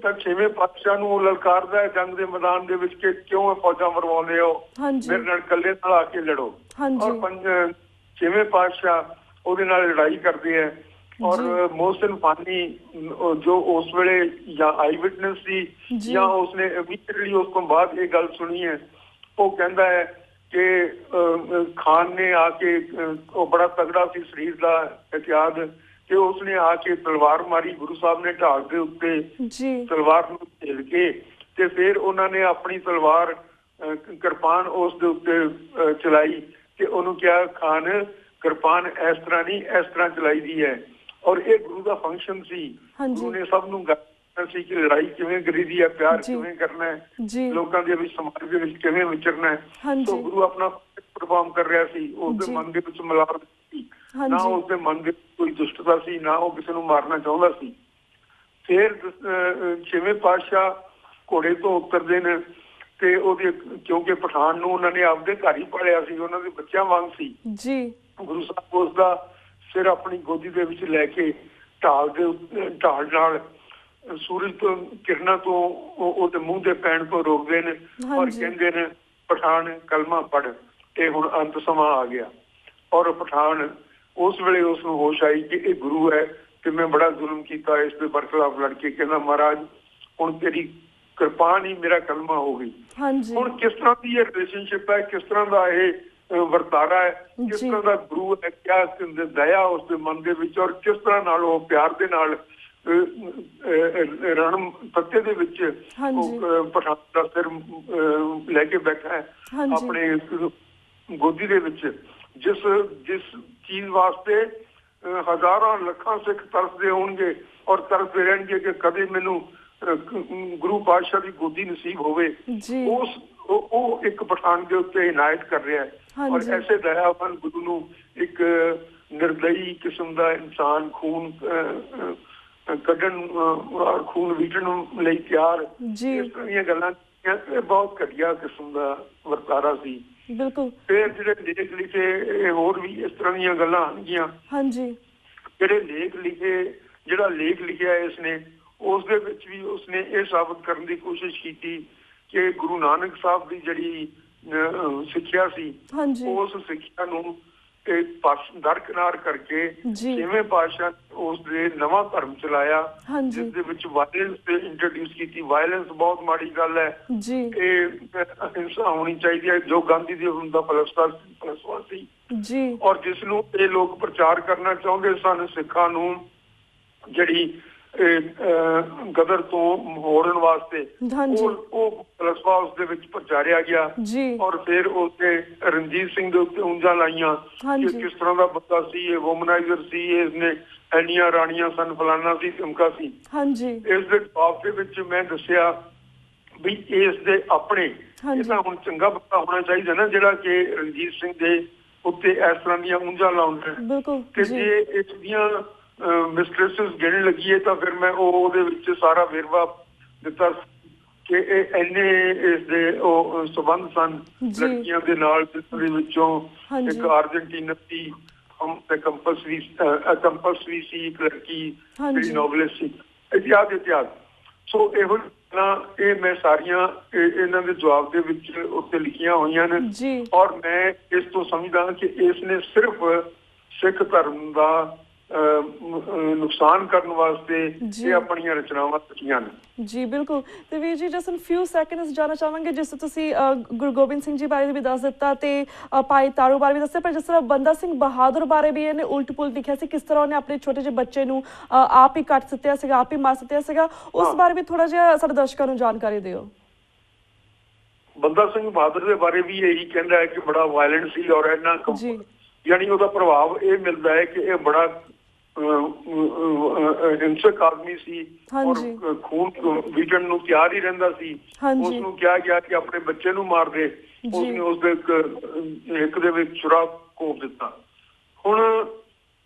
ਤਾਂ 6ਵੇਂ ਪਾਤਸ਼ਾਹ ਨੂੰ ਉਹ ਲਲਕਾਰਦਾ ਹੈ ਜੰਗ ਦੇ ਮੈਦਾਨ ਦੇ ਵਿੱਚ ਕਿ ਕਿਉਂ ਫੌਜਾਂ ਮਰਵਾਉਂਦੇ ਹੋ, ਮੇਰੇ ਨਾਲ ਇਕੱਲੇ ਨਾਲ ਆ ਕੇ ਲੜੋ। ਔਰ 6ਵੇਂ ਪਾਤਸ਼ਾਹ ਉਹਦੇ ਨਾਲ ਲੜਾਈ ਕਰਦੇ ਹੈ ਔਰ ਮੋਹਸਿਨ ਫਾਨੀ ਜੋ ਉਸ ਵੇਲੇ ਜਾਂ ਆਈ ਵਿਟਨੈਸ ਸੀ ਜਾਂ ਉਸਨੇ ਇਮੀਡੀਏਟਲੀ ਉਸ ਤੋਂ ਬਾਅਦ ਇਹ ਗੱਲ ਸੁਣੀ ਹੈ, ਉਹ ਕਹਿੰਦਾ ਹੈ ਕਿ ਖਾਨ ਨੇ ਆ ਕੇ, ਉਹ ਬੜਾ ਤਗੜਾ ਸੀ ਸਰੀਰ ਦਾ ਇਤਿਆਦ, ਕਿ ਉਸਨੇ ਆ ਕੇ ਤਲਵਾਰ ਮਾਰੀ, ਗੁਰੂ ਸਾਹਿਬ ਨੇ ਢਾਲ ਦੇ ਉੱਤੇ ਤਲਵਾਰ ਨੂੰ ਝੇਲ ਕੇ ਤੇ ਫਿਰ ਉਹਨਾਂ ਨੇ ਆਪਣੀ ਤਲਵਾਰ ਕਿਰਪਾਨ ਉਸ ਦੇ ਉੱਤੇ ਚਲਾਈ ਤੇ ਉਹਨੂੰ ਕਿਹਾ ਖਾਨ ਕਿਰਪਾਨ ਇਸ ਤਰ੍ਹਾਂ ਨਹੀਂ, ਇਸ ਤਰ੍ਹਾਂ ਚਲਾਈ ਦੀ ਹੈ। ਔਰ ਇਹ ਗੁਰੂ ਦਾ ਫੰਕਸ਼ਨ ਸੀ, ਗੁਰੂ ਨੇ ਸਭ ਨੂੰ ਸੀ ਕਿ ਲੜਾਈ ਕਿਵੇਂ ਕਰੀਦੀ ਹੈ, ਪਿਆਰ ਕਿਵੇਂ ਕਰਨਾ ਹੈ, ਲੋਕਾਂ ਦੇ ਵਿੱਚ ਸਮਾਜ ਦੇ ਵਿੱਚ ਕਿਵੇਂ ਵਿਚਰਨਾ ਹੈ। ਸੋ ਗੁਰੂ ਆਪਣਾ ਪਰਫਾਰਮ ਕਰ ਰਿਹਾ ਸੀ, ਉਸਦੇ ਮਨ ਦੇ ਵਿੱਚ ਮਿਲਾਵਟ ਸੀ ਨਾ, ਉਸਦੇ ਮਨ ਦੇ ਕੋਈ ਦੁਸ਼ਟਤਾ ਸੀ ਨਾ, ਉਹ ਕਿਸੇ ਨੂੰ ਮਾਰਨਾ ਚਾਹੁੰਦਾ ਸੀ। ਫਿਰ 6ਵੇਂ ਪਾਤਸ਼ਾਹ ਘੋੜੇ ਤੋਂ ਉਤਰਦੇ ਨੇ ਤੇ ਉਹਦੇ ਕਿਉਂਕਿ ਪਠਾਨ ਨੂੰ ਉਹਨਾਂ ਨੇ ਆਪਦੇ ਘਰ ਹੀ ਪਾਲਿਆ ਸੀ, ਉਹਨਾਂ ਦੇ ਬੱਚਿਆਂ ਵਾਂਗ ਸੀ। ਗੁਰੂ ਸਾਹਿਬ ਉਸਦਾ ਸਿਰ ਆਪਣੀ ਗੋਦੀ ਦੇ ਵਿੱਚ ਲੈ ਕੇ ਢਾਲ ਨਾਲ ਸੂਰਜ ਤੋਂ ਕਿਰਨਾਂ ਤੋਂ ਉਹਦੇ ਮੂੰਹ ਦੇ ਪੈਣ ਤੋਂ ਰੋਕਦੇ ਨੇ ਔਰ ਕਹਿੰਦੇ ਨੇ ਪਠਾਨ ਕਲਮਾ ਪੜ੍ਹ, ਇਹ ਹੁਣ ਅੰਤ ਸਮਾਂ ਆ ਗਿਆ। ਔਰ ਪਠਾਨ ਉਸ ਵੇਲੇ ਉਸ ਨੂੰ ਹੋਸ਼ ਆਈ ਕਿ ਇਹ ਗੁਰੂ ਹੈ ਤੇ ਮੈਂ ਬੜਾ ਜ਼ੁਲਮ ਕੀਤਾ ਇਸ ਦੇ ਬਰਖਲਾਫ ਲੜ ਕੇ, ਕਹਿੰਦਾ ਮਹਾਰਾਜ ਹੁਣ ਤੇਰੀ ਕਿਰਪਾਨ ਹੀ ਮੇਰਾ ਕਲਮਾ ਹੋ ਗਈ। ਹੁਣ ਕਿਸ ਤਰ੍ਹਾਂ ਦੀ ਇਹ ਰਿਲੇਸ਼ਨਸ਼ਿਪ ਹੈ, ਕਿਸ ਤਰ੍ਹਾਂ ਦਾ ਇਹ ਵਰਤਾਰਾ ਹੈ, ਕਿਸ ਤਰ੍ਹਾਂ ਦਾ ਗੁਰੂ ਹੈ, ਕਿਆ ਦਇਆ ਉਸਦੇ ਮਨ ਦੇ ਵਿੱਚ ਔਰ ਕਿਸ ਤਰ੍ਹਾਂ ਨਾਲ ਉਹ ਪਿਆਰ ਦੇ ਨਾਲ ਰਣ ਪੱਤੇ ਦੇ ਵਿੱਚ ਉਹ ਪਠਾਨ ਦਾ ਸਿਰ ਲੈ ਕੇ ਬੈਠਾ ਹੈ ਆਪਣੇ ਗੋਦੀ ਦੇ ਵਿੱਚ, ਜਿਸ ਚੀਜ਼ ਵਾਸਤੇ ਹਜ਼ਾਰਾਂ ਲੱਖਾਂ ਸਿੱਖ ਤਰਸਦੇ ਹੋਣਗੇ ਔਰ ਤਰਸਦੇ ਰਹਿਣਗੇ ਕਿ ਕਦੇ ਮੈਨੂੰ ਗੁਰੂ ਪਾਤਸ਼ਾਹ ਦੀ ਗੋਦੀ ਨਸੀਬ ਹੋਵੇ। ਉਹ ਇੱਕ ਪਠਾਨ ਦੇ ਉੱਤੇ ਇਨਾਇਤ ਕਰ ਰਿਹਾ ਹੈ ਔਰ ਐਸੇ ਦਇਆਵਾਨ ਗੁਰੂ ਨੂੰ ਇੱਕ ਨਿਰਦਈ ਕਿਸਮ ਦਾ ਇਨਸਾਨ ਖੂਨ ਕੱਢਣ ਔਰ ਖੂਨ ਵੀਟਣ ਲਈ ਤਿਆਰ, ਇਸ ਤਰ੍ਹਾਂ ਦੀਆਂ ਗੱਲਾਂ ਬਹੁਤ ਘਟੀਆ ਕਿਸਮ ਦਾ ਵਰਤਾਰਾ ਸੀ। ਫਿਰ ਜਿਹੜੇ ਲੇਖ ਲਿਖੇ ਹੋਰ ਵੀ ਇਸ ਤਰ੍ਹਾਂ ਦੀਆਂ ਗੱਲਾਂ ਆਣਗੀਆਂ, ਜਿਹੜੇ ਜਿਹੜਾ ਲੇਖ ਲਿਖਿਆ ਇਸਨੇ, ਉਸ ਦੇ ਵਿੱਚ ਵੀ ਉਸਨੇ ਇਹ ਸਾਬਤ ਕਰਨ ਦੀ ਕੋਸ਼ਿਸ਼ ਕੀਤੀ ਕਿ ਗੁਰੂ ਨਾਨਕ ਸਾਹਿਬ ਦੀ ਜਿਹੜੀ ਸਿੱਖਿਆ ਸੀ ਉਸ ਸਿੱਖਿਆ ਨੂੰ ਦਰਕਿਨਾਰ ਕਰਕੇ 6ਵੇਂ ਪਾਤਸ਼ਾਹ ਉਸ ਦੇ ਨਵਾਂ ਧਰਮ ਚਲਾਇਆ, ਜਿਸ ਦੇ ਵਿੱਚ ਵਾਇਲੈਂਸ ਇੰਟਰੋਡਿਊਸ ਕੀਤੀ। ਵਾਇਲੈਂਸ ਬਹੁਤ ਮਾੜੀ ਗੱਲ ਹੈ, ਇਹ ਅਹਿੰਸਾ ਹੋਣੀ ਚਾਹੀਦੀ ਹੈ, ਜੋ ਗਾਂਧੀ ਦੀ ਹੁੰਦਾ ਫਲਸਫਾ ਸੀ। ਔਰ ਜਿਸ ਨੂੰ ਇਹ ਲੋਕ ਪ੍ਰਚਾਰ ਕਰਨਾ ਚਾਹੁੰਦੇ ਸਨ ਸਿੱਖਾਂ ਨੂੰ, ਜਿਹੜੀ ਗਦਰ ਤੋਂ ਮੋੜਨ ਵਾਸਤੇ, ਉਹ ਫਲਸਫਾ ਉਸ ਦੇ ਵਿੱਚ ਪ੍ਰਚਾਰਿਆ ਗਿਆ। ਔਰ ਫਿਰ ਉਸਨੇ ਰਣਜੀਤ ਸਿੰਘ ਦੇ ਉੱਤੇ ਉਂਝਾਂ ਲਾਈਆਂ ਕਿ ਕਿਸ ਤਰ੍ਹਾਂ ਦਾ ਬੰਦਾ ਸੀ, ਇਹ ਵੋਮਨਾਈਜ਼ਰ ਸੀ, ਇਸਨੇ ਐਨੀਆਂ ਰਾਣੀਆਂ ਸਨ, ਫਲਾਨਾ ਸੀ, ਧਮਕਾ ਸੀ। ਇਸ ਦੇ ਜਵਾਬ ਦੇ ਵਿੱਚ ਮੈਂ ਦੱਸਿਆ ਵੀ ਇਸ ਦੇ ਆਪਣੇ, ਇਹ ਤਾਂ ਹੁਣ ਚੰਗਾ ਬੰਦਾ ਹੋਣਾ ਚਾਹੀਦਾ ਨਾ ਜਿਹੜਾ ਕਿ ਰਣਜੀਤ ਸਿੰਘ ਦੇ ਉੱਤੇ ਇਸ ਤਰ੍ਹਾਂ ਦੀਆਂ ਉਂਝਾਂ ਲਾਉਣ ਤੇ ਜੇ ਇਸ ਦੀਆਂ ਮਿਸਟ੍ਰੈਸਿਸ ਗਿਣਨ ਲੱਗੀਏ ਤਾਂ ਫਿਰ ਮੈਂ ਉਹਦੇ ਵਿੱਚ ਸਾਰਾ ਵੇਰਵਾ ਦਿੱਤਾ ਕਿ ਇਹ ਇੰਨੇ ਇਸਦੇ ਉਹ ਸੰਬੰਧ ਸਨ ਲੜਕੀਆਂ ਦੇ ਨਾਲ, ਜਿਸ ਦੇ ਵਿੱਚੋਂ ਇੱਕ ਅਰਜਨਟੀਨਾ ਦੀ ਕੰਪਲਸਰੀ ਸੀ, ਇੱਕ ਲੜਕੀ ਜਿਹੜੀ ਨੋਵਲਿਸਟ ਸੀ, ਇਤਿਹਾਦ। ਸੋ ਇਹੋ ਇਹ ਮੈਂ ਸਾਰੀਆਂ ਇਹਨਾਂ ਦੇ ਜਵਾਬ ਦੇ ਵਿੱਚ ਉੱਤੇ ਲਿਖੀਆਂ ਹੋਈਆਂ ਨੇ। ਔਰ ਮੈਂ ਇਸ ਤੋਂ ਸਮਝਦਾ ਕਿ ਇਸ ਨੇ ਸਿਰਫ ਸਿੱਖ ਧਰਮ ਦਾ ਨੁਕਸਾਨ ਕਰਨ ਵਾਸਤੇ ਇਹ ਆਪਣੀਆਂ ਰਚਨਾਵਾਂ ਲਿਖੀਆਂ ਨੇ। ਜੀ ਬਿਲਕੁਲ। ਤੇ ਵੀਰ ਜੀ ਜਸਟ ਫਿਊ ਸੈਕਿੰਡਸ ਜਾਣਾ ਚਾਹਾਂਗੇ, ਜਿਸ ਤੋਂ ਤੁਸੀਂ ਗੁਰੂ ਗੋਬਿੰਦ ਸਿੰਘ ਜੀ ਬਾਰੇ ਵੀ ਦੱਸ ਦਿੱਤਾ ਤੇ ਭਾਈ ਤਾਰੂ ਬਾਰੇ ਵੀ ਦੱਸਿਆ, ਪਰ ਜਿਸ ਤਰ੍ਹਾਂ ਬੰਦਾ ਸਿੰਘ ਬਹਾਦਰ ਬਾਰੇ ਵੀ ਇਹਨੇ ਉਲਟ ਪੁਲਟ ਲਿਖਿਆ ਸੀ, ਕਿਸ ਤਰ੍ਹਾਂ ਉਹਨੇ ਆਪਣੇ ਛੋਟੇ ਜਿਹੇ ਬੱਚੇ ਨੂੰ ਆਪ ਹੀ ਕੱਟ ਸੁੱਟਿਆ ਸੀਗਾ, ਆਪ ਹੀ ਮਾਰ ਸੁੱਟਿਆ ਸੀਗਾ, ਉਸ ਬਾਰੇ ਵੀ ਥੋੜਾ ਜਿਹਾ ਸਾਡੇ ਦਰਸ਼ਕਾਂ ਨੂੰ ਜਾਣਕਾਰੀ ਦਿਓ। ਬੰਦਾ ਸਿੰਘ ਬਹਾਦਰ ਦੇ ਬਾਰੇ ਵੀ ਇਹੀ ਕਹਿੰਦਾ ਹੈ ਕਿ ਬੜਾ ਵਾਇਲੈਂਟ ਸੀ ਔਰ ਇਹਨਾਂ ਯਾਨੀ ਉਹਦਾ ਪ੍ਰਭਾਵ ਇਹ ਮਿਲਦਾ ਹੈ ਕਿ ਇਹ ਬੜਾ ਹਿੰਸਕ ਆਦਮੀ ਸੀ ਔਰ ਖੂਨ ਵੀਟਣ ਨੂੰ ਤਿਆਰ ਹੀ ਰਹਿੰਦਾ ਸੀ। ਉਸ ਨੂੰ ਕਿਹਾ ਗਿਆ ਕਿ ਆਪਣੇ ਬੱਚੇ ਨੂੰ ਮਾਰ ਦੇ, ਉਸਨੇ ਉਸਦੇ ਇੱਕ ਦੇ ਵਿੱਚ ਛੁਰਾ ਘੋਪ ਦਿੱਤਾ। ਹੁਣ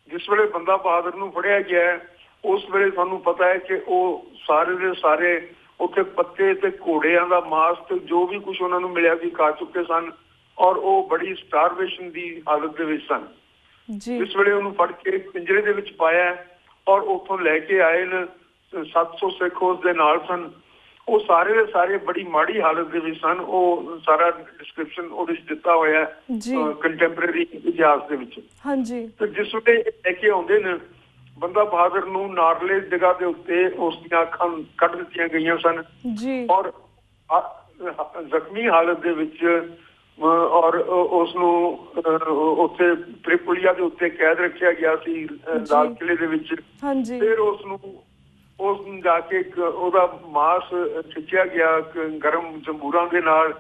ਜਿਸ ਵੇਲੇ ਬੰਦਾ ਬਹਾਦਰ ਨੂੰ ਫੜਿਆ ਗਿਆ, ਉਸ ਵੇਲੇ ਸਾਨੂੰ ਪਤਾ ਹੈ ਕਿ ਉਹ ਸਾਰੇ ਦੇ ਸਾਰੇ ਉੱਥੇ ਪੱਤੇ ਤੇ ਘੋੜਿਆਂ ਦਾ ਮਾਸ ਤੇ ਜੋ ਵੀ ਕੁਛ ਉਹਨਾਂ ਨੂੰ ਮਿਲਿਆ ਸੀ ਖਾ ਚੁੱਕੇ ਸਨ ਔਰ ਉਹ ਬੜੀ ਸਟਾਰਵੇਸ਼ਨ ਦੀ ਹਾਲਤ ਦੇ ਵਿੱਚ ਸਨ। ਜਿਸ ਵੇਲੇ ਉਹਨੂੰ ਫੜ ਕੇ ਪਿੰਜਰੇ ਦੇ ਵਿੱਚ ਪਾਇਆ ਔਰ ਉੱਥੋਂ ਲੈ ਕੇ ਆਏ ਨੇ 700 ਸਿੱਖ ਉਸ ਦੇ ਨਾਲ ਸਨ, ਉਹ ਸਾਰੇ ਦੇ ਸਾਰੇ ਬੜੀ ਮਾੜੀ ਹਾਲਤ ਦੇ ਵਿੱਚ ਸਨ। ਉਹ ਸਾਰਾ ਡਿਸਕ੍ਰਿਪਸ਼ਨ ਉਹਦੇ ਵਿੱਚ ਦਿੱਤਾ ਹੋਇਆ ਕੰਟੈਂਪਰੇਰੀ ਇਤਿਹਾਸ ਦੇ ਵਿੱਚ। ਤੇ ਜਿਸ ਵੇਲੇ ਲੈ ਕੇ ਆਉਂਦੇ ਨੇ ਬੰਦਾ ਬਹਾਦਰ ਨੂੰ ਨਾਰਲੇ ਜਗ੍ਹਾ ਦੇ ਉੱਤੇ ਉਸ ਦੀਆਂ ਅੱਖਾਂ ਕੱਢ ਦਿੱਤੀਆਂ ਗਈਆਂ ਸਨ ਔਰ ਜ਼ਖਮੀ ਹਾਲਤ ਦੇ ਵਿੱਚ ਔਰ ਉਸ ਨੂੰ ਉੱਥੇ ਤ੍ਰਿਪੋਲੀਆ ਦੇ ਉੱਤੇ ਕੈਦ ਰੱਖਿਆ ਗਿਆ ਸੀ ਲਾਲ ਕਿਲੇ ਦੇ ਵਿੱਚ। ਫਿਰ ਉਸ ਨੂੰ ਜਾ ਕੇ ਉਹਦਾ ਮਾਸ ਖਿੱਚਿਆ ਗਿਆ ਗਰਮ ਜੰਬੂਰਾਂ ਦੇ ਨਾਲ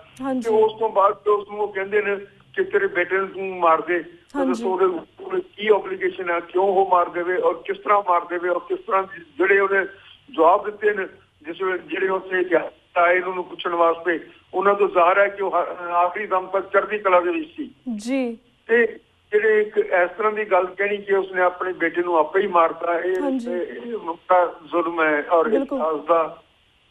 ਤੇ ਉਸ ਤੋਂ ਬਾਅਦ ਉਸ ਨੂੰ ਉਹ ਕਹਿੰਦੇ ਨੇ ਕਿ ਤੇਰੇ ਬੇਟੇ ਨੂੰ ਤੂੰ ਮਾਰ ਦੇ, ਉਹਦੇ ਕੀ ਓਬਲੀਗੇਸ਼ਨ ਹੈ, ਕਿਉਂ ਉਹ ਮਾਰ ਦੇਵੇ ਔਰ ਕਿਸ ਤਰ੍ਹਾਂ ਮਾਰ ਦੇਵੇ ਔਰ ਕਿਸ ਤਰ੍ਹਾਂ ਜਿਹੜੇ ਉਹਨੇ ਜਵਾਬ ਦਿੱਤੇ ਨੇ ਜਿਸ ਵੇਲੇ ਜਿਹੜੇ ਉੱਥੇ ਆਏ ਉਹਨੂੰ ਪੁੱਛਣ ਵਾਸਤੇ, ਉਹਨਾਂ ਤੋਂ ਜ਼ਾਹਰ ਹੈ ਕਿ ਉਹ ਆਖਰੀ ਦਮ ਤੱਕ ਚੜ੍ਹਦੀ ਕਲਾ ਦੇ ਵਿੱਚ ਸੀ। ਤੇ ਜਿਹੜੇ ਇੱਕ ਇਸ ਤਰ੍ਹਾਂ ਦੀ ਗੱਲ ਕਹਿਣੀ ਕਿ ਉਸਨੇ ਆਪਣੇ ਬੇਟੇ ਨੂੰ ਆਪੇ ਹੀ ਮਾਰਤਾ, ਇਹ ਮੁੱਢਾ ਜ਼ੁਲਮ ਹੈ ਔਰ ਇਤਿਹਾਸ ਦਾ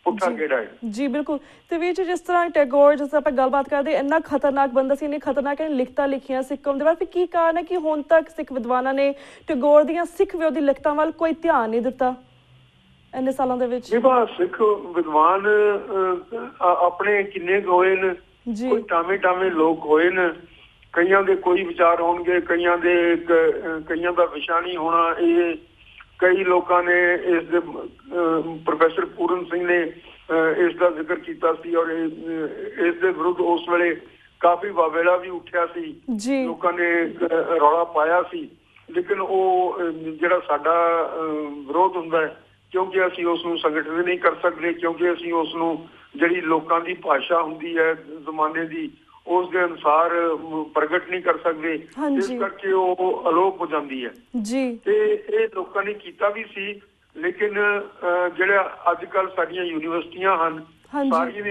ਪੁੱਠਾ ਗੇੜਾ ਹੈ। ਜੀ ਬਿਲਕੁਲ। ਤੇ ਵੀਰ ਜੀ ਜਿਸ ਤਰ੍ਹਾਂ ਟੈਗੋਰ, ਜਿਸ ਤਰ੍ਹਾਂ ਆਪਾਂ ਗੱਲਬਾਤ ਕਰਦੇ, ਇੰਨਾ ਖਤਰਨਾਕ ਬੰਦਾ ਸੀ, ਇੰਨੀ ਖਤਰਨਾਕ ਲਿਖਤਾਂ ਲਿਖੀਆਂ ਸਿੱਖ ਕੌਮ ਦੇ ਬਾਰੇ, ਕੀ ਕਾਰਨ ਹੈ ਕਿ ਹੁਣ ਤੱਕ ਸਿੱਖ ਵਿਦਵਾਨਾਂ ਨੇ ਟੈਗੋਰ ਦੀਆਂ ਸਿੱਖ ਵਿਰੋਧੀ ਲਿਖਤਾਂ ਵੱਲ ਕੋਈ ਧਿਆਨ ਨਹੀਂ ਦਿੱਤਾ ਇੰਨੇ ਸਾਲਾਂ ਦੇ ਵਿੱਚ? ਸਿੱਖ ਵਿਦਵਾਨ ਆਪਣੇ ਕਿੰਨੇ ਹੋਏ ਨੇ, ਕੋਈ ਟਾਵੇਂ ਲੋਕ ਹੋਏ ਨੇ, ਕਈਆਂ ਦੇ ਕੋਈ ਵਿਚਾਰ ਹੋਣਗੇ, ਕਈਆਂ ਦਾ ਵਿਸ਼ਾ ਨਹੀਂ ਹੋਣਾ। ਇਹ ਕਈ ਲੋਕਾਂ ਨੇ ਇਸ ਦੇ ਪ੍ਰੋਫੈਸਰ ਪੂਰਨ ਸਿੰਘ ਨੇ ਇਸ ਦਾ ਜ਼ਿਕਰ ਕੀਤਾ ਸੀ ਔਰ ਇਸ ਦੇ ਵਿਰੁੱਧ ਉਸ ਵੇਲੇ ਕਾਫੀ ਵਾਵੇਲਾ ਵੀ ਉੱਠਿਆ ਸੀ, ਲੋਕਾਂ ਨੇ ਰੌਲਾ ਪਾਇਆ ਸੀ। ਲੇਕਿਨ ਉਹ ਜਿਹੜਾ ਸਾਡਾ ਵਿਰੋਧ ਹੁੰਦਾ ਹੈ ਕਿਉਂਕਿ ਅਸੀਂ ਉਸ ਨੂੰ ਸੰਗਠਿਤ ਨਹੀਂ ਕਰ ਸਕਦੇ, ਕਿਉਂਕਿ ਅਸੀਂ ਉਸ ਨੂੰ ਜਿਹੜੀ ਲੋਕਾਂ ਦੀ ਭਾਸ਼ਾ ਹੁੰਦੀ ਹੈ ਜ਼ਮਾਨੇ ਦੀ ਉਸ ਦੇ ਅਨੁਸਾਰ ਪ੍ਰਗਟ ਨਹੀਂ ਕਰ ਸਕਦੇ, ਇਸ ਕਰਕੇ ਉਹ ਅਲੋਪ ਹੋ ਜਾਂਦੀ ਹੈ। ਤੇ ਇਹ ਲੋਕਾਂ ਨੇ ਕੀਤਾ ਵੀ ਸੀ। ਲੇਕਿਨ ਜਿਹੜਾ ਅੱਜ ਕੱਲ੍ਹ ਸਾਡੀਆਂ ਯੂਨੀਵਰਸਿਟੀਆਂ ਹਨ, ਸਾਰੀਆਂ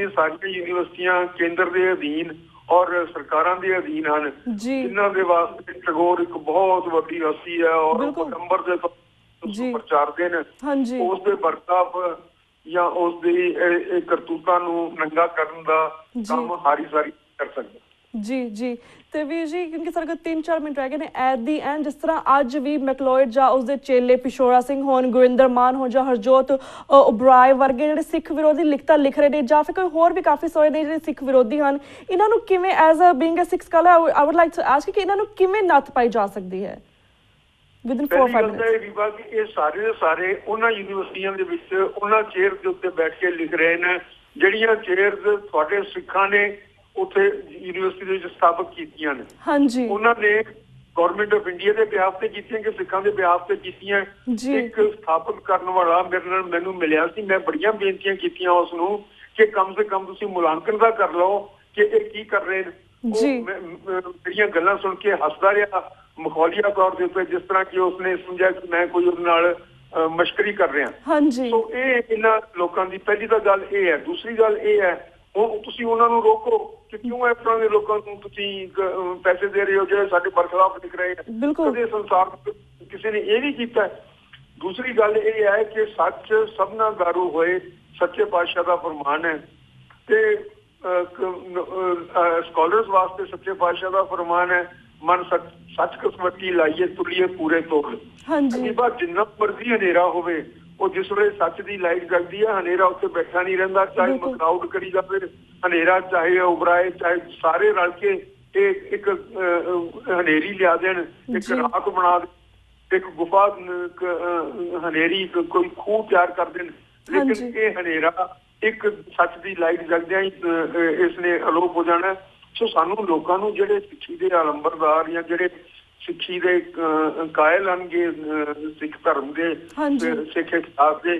ਯੂਨੀਵਰਸਿਟੀਆਂ ਕੇਂਦਰ ਦੇ ਅਧੀਨ ਔਰ ਸਰਕਾਰਾਂ ਦੇ ਅਧੀਨ ਹਨ, ਜਿਨ੍ਹਾਂ ਦੇ ਵਾਸਤੇ ਟੈਗੋਰ ਇੱਕ ਬਹੁਤ ਵੱਡੀ ਹਸਤੀ ਹੈ ਔਰ ਨੰਬਰ ਦੇ ਪ੍ਰਚਾਰਦੇ ਨੇ। ਉਸ ਦੇ ਵਰਤਾਵ ਜਾਂ ਉਸ ਦੀ ਕਰਤੂਤਾਂ ਨੂੰ ਨੰਗਾ ਕਰਨ ਦਾ ਕੰਮ ਹਾਰੀ ਸਾਰੀ ਕਰ ਸਕਦੇ। ਜੀ ਜੀ। ਤੇ ਵੀਰ ਜੀ ਕਿਉਂਕਿ ਸਾਡੇ ਕੋਲ 3-4 ਮਿੰਟ ਰਹਿ ਗਏ ਨੇ ਐਟ ਦੀ ਐਂਡ, ਜਿਸ ਤਰ੍ਹਾਂ ਅੱਜ ਵੀ ਮੈਕਲੋਇਡ ਜਾਂ ਉਸਦੇ ਚੇਲੇ ਪਿਸ਼ੋਰਾ ਸਿੰਘ ਹੋਣ, ਗੁਰਿੰਦਰ ਮਾਨ ਹੋ ਜਾਂ ਹਰਜੋਤ ਉਬਰਾਏ ਵਰਗੇ ਜਿਹੜੇ ਸਿੱਖ ਵਿਰੋਧੀ ਲਿਖਤਾਂ ਲਿਖ ਰਹੇ ਨੇ, ਜਾਂ ਫਿਰ ਕੋਈ ਹੋਰ ਵੀ ਕਾਫੀ ਸਾਰੇ ਨੇ ਜਿਹੜੇ ਸਿੱਖ ਵਿਰੋਧੀ ਹਨ, ਇਹਨਾਂ ਨੂੰ ਕਿਵੇਂ as a being a Sikh scholar I would like to ask ਕਿ ਇਹਨਾਂ ਨੂੰ ਕਿਵੇਂ ਨੱਥ ਪਾਈ ਜਾ ਸਕਦੀ ਹੈ ਵਿਦਿਨ 4-5 ਮਿੰਟਸ? ਇਹ ਸਾਰੇ ਦੇ ਸਾਰੇ ਉਹਨਾਂ ਯੂਨੀਵਰਸਿਟੀਆਂ ਦੇ ਵਿੱਚ ਉਹਨਾਂ ਚੇਅਰ ਦੇ ਉੱਤੇ ਬੈਠ ਕੇ ਲਿਖ ਰਹੇ ਨੇ, ਜਿਹੜੀਆਂ ਚੇਅਰਸ ਤੁਹਾਡੇ ਸਿੱਖਾਂ ਨੇ ਉੱਥੇ ਯੂਨੀਵਰਸਿਟੀ ਦੇ ਵਿੱਚ ਸਥਾਪਿਤ ਕੀਤੀਆਂ ਨੇ। ਹਾਂਜੀ, ਉਹਨਾਂ ਨੇ ਗਵਰਨਮੈਂਟ ਆਫ ਇੰਡੀਆ ਦੇ ਬਿਹਾਫ ਤੇ ਕੀਤੀਆਂ ਕਿ ਸਿੱਖਾਂ ਦੇ ਬਿਹਾਫ ਤੇ ਕੀਤੀਆਂ। ਇੱਕ ਸਥਾਪਿਤ ਕਰਨ ਵਾਲਾ ਮੈਨੂੰ ਮਿਲਿਆ ਸੀ, ਮੈਂ ਬੜੀਆਂ ਬੇਨਤੀਆਂ ਕੀਤੀਆਂ ਉਸ ਨੂੰ ਕਿ ਕਮ ਸੇ ਕਮ ਤੁਸੀਂ ਮੁਲਾਂਕਣ ਦਾ ਕਰ ਲਓ ਕਿ ਇਹ ਕੀ ਕਰ ਰਹੇ ਨੇ। ਜਿਹੜੀਆਂ ਗੱਲਾਂ ਸੁਣ ਕੇ ਹੱਸਦਾ ਰਿਹਾ ਮਖੌਲੀਆ ਤੌਰ ਦੇ ਉੱਤੇ, ਜਿਸ ਤਰ੍ਹਾਂ ਕਿ ਉਸਨੇ ਸਮਝਿਆ ਕਿ ਮੈਂ ਕੋਈ ਉਹਦੇ ਨਾਲ ਮਸ਼ਕਰੀ ਕਰ ਰਿਹਾ। ਹਾਂਜੀ, ਸੋ ਇਹ ਇਹਨਾਂ ਲੋਕਾਂ ਦੀ ਪਹਿਲੀ ਤਾਂ ਗੱਲ ਇਹ ਹੈ। ਦੂਸਰੀ ਗੱਲ ਇਹ ਹੈ, ਤੁਸੀਂ ਉਹਨਾਂ ਨੂੰ ਰੋਕੋ ਕਿ ਕਿਉਂ ਇਸ ਤਰ੍ਹਾਂ ਦੇ ਲੋਕਾਂ ਨੂੰ ਤੁਸੀਂ ਪੈਸੇ ਦੇ ਰਹੇ ਹੋ ਜਿਹੜੇ ਸਾਡੇ ਬਰਖਲਾਫ ਲਿਖ ਰਹੇ ਆ। ਕਦੇ ਸੰਸਾਰ ਕਿਸੇ ਨੇ ਇਹ ਨਹੀਂ ਕੀਤਾ। ਦੂਸਰੀ ਗੱਲ ਇਹ ਹੈ ਕਿ ਸੱਚ ਸਭਨਾ ਗਾਰੂ ਹੋਏ, ਸੱਚੇ ਪਾਤਸ਼ਾਹ ਦਾ ਫਰਮਾਨ ਹੈ ਤੇ ਸਕਾਲਰਸ ਵਾਸਤੇ ਸੱਚੇ ਪਾਤਸ਼ਾਹ ਦਾ ਫਰਮਾਨ ਹੈ, ਮਨ ਸੱਚ ਕਸਵੱਟੀ ਲਾਈਏ ਤੁਲੀਏ ਪੂਰੇ ਤੋੜ। ਹਾਂਜੀ, ਜਿੰਨਾ ਮਰਜ਼ੀ ਹਨੇਰਾ ਹੋਵੇ, ਉਹ ਜਿਸ ਵੇਲੇ ਸੱਚ ਦੀ ਲਾਈਟ ਜਗਦੀ ਹੈ, ਹਨੇਰਾ ਉੱਥੇ ਬੈਠਾ ਨਹੀਂ ਰਹਿੰਦਾ। ਚਾਹੇ ਮਕਰਾਉਡ ਕਰੀ ਜਾਵੇ ਹਨੇਰਾ, ਚਾਹੇ ਉਬਰਾਏ, ਚਾਹੇ ਸਾਰੇ ਰਲ ਕੇ ਇਹ ਇੱਕ ਹਨੇਰੀ ਲਿਆ ਦੇਣ, ਇੱਕ ਰਾਤ ਬਣਾ ਦੇਣ, ਇੱਕ ਗੁਫਾ ਹਨੇਰੀ ਕੋਈ ਖੂਹ ਤਿਆਰ ਕਰ ਦੇਣ, ਲੇਕਿਨ ਇਹ ਹਨੇਰਾ ਇੱਕ ਸੱਚ ਦੀ ਲਾਈਟ ਜਗਦਿਆਂ ਹੀ ਇਸ ਨੇ ਅਲੋਪ ਹੋ ਜਾਣਾ। ਸੋ ਸਾਨੂੰ ਲੋਕਾਂ ਨੂੰ ਜਿਹੜੇ ਸਿੱਖੀ ਦੇ ਆਲੰਬਰਦਾਰ ਜਾਂ ਜਿਹੜੇ ਸਿੱਖੀ ਦੇ ਕਾਇਲ ਹਨਗੇ ਸਿੱਖ ਧਰਮ ਦੇ, ਸਿੱਖ ਇਤਿਹਾਸ ਦੇ,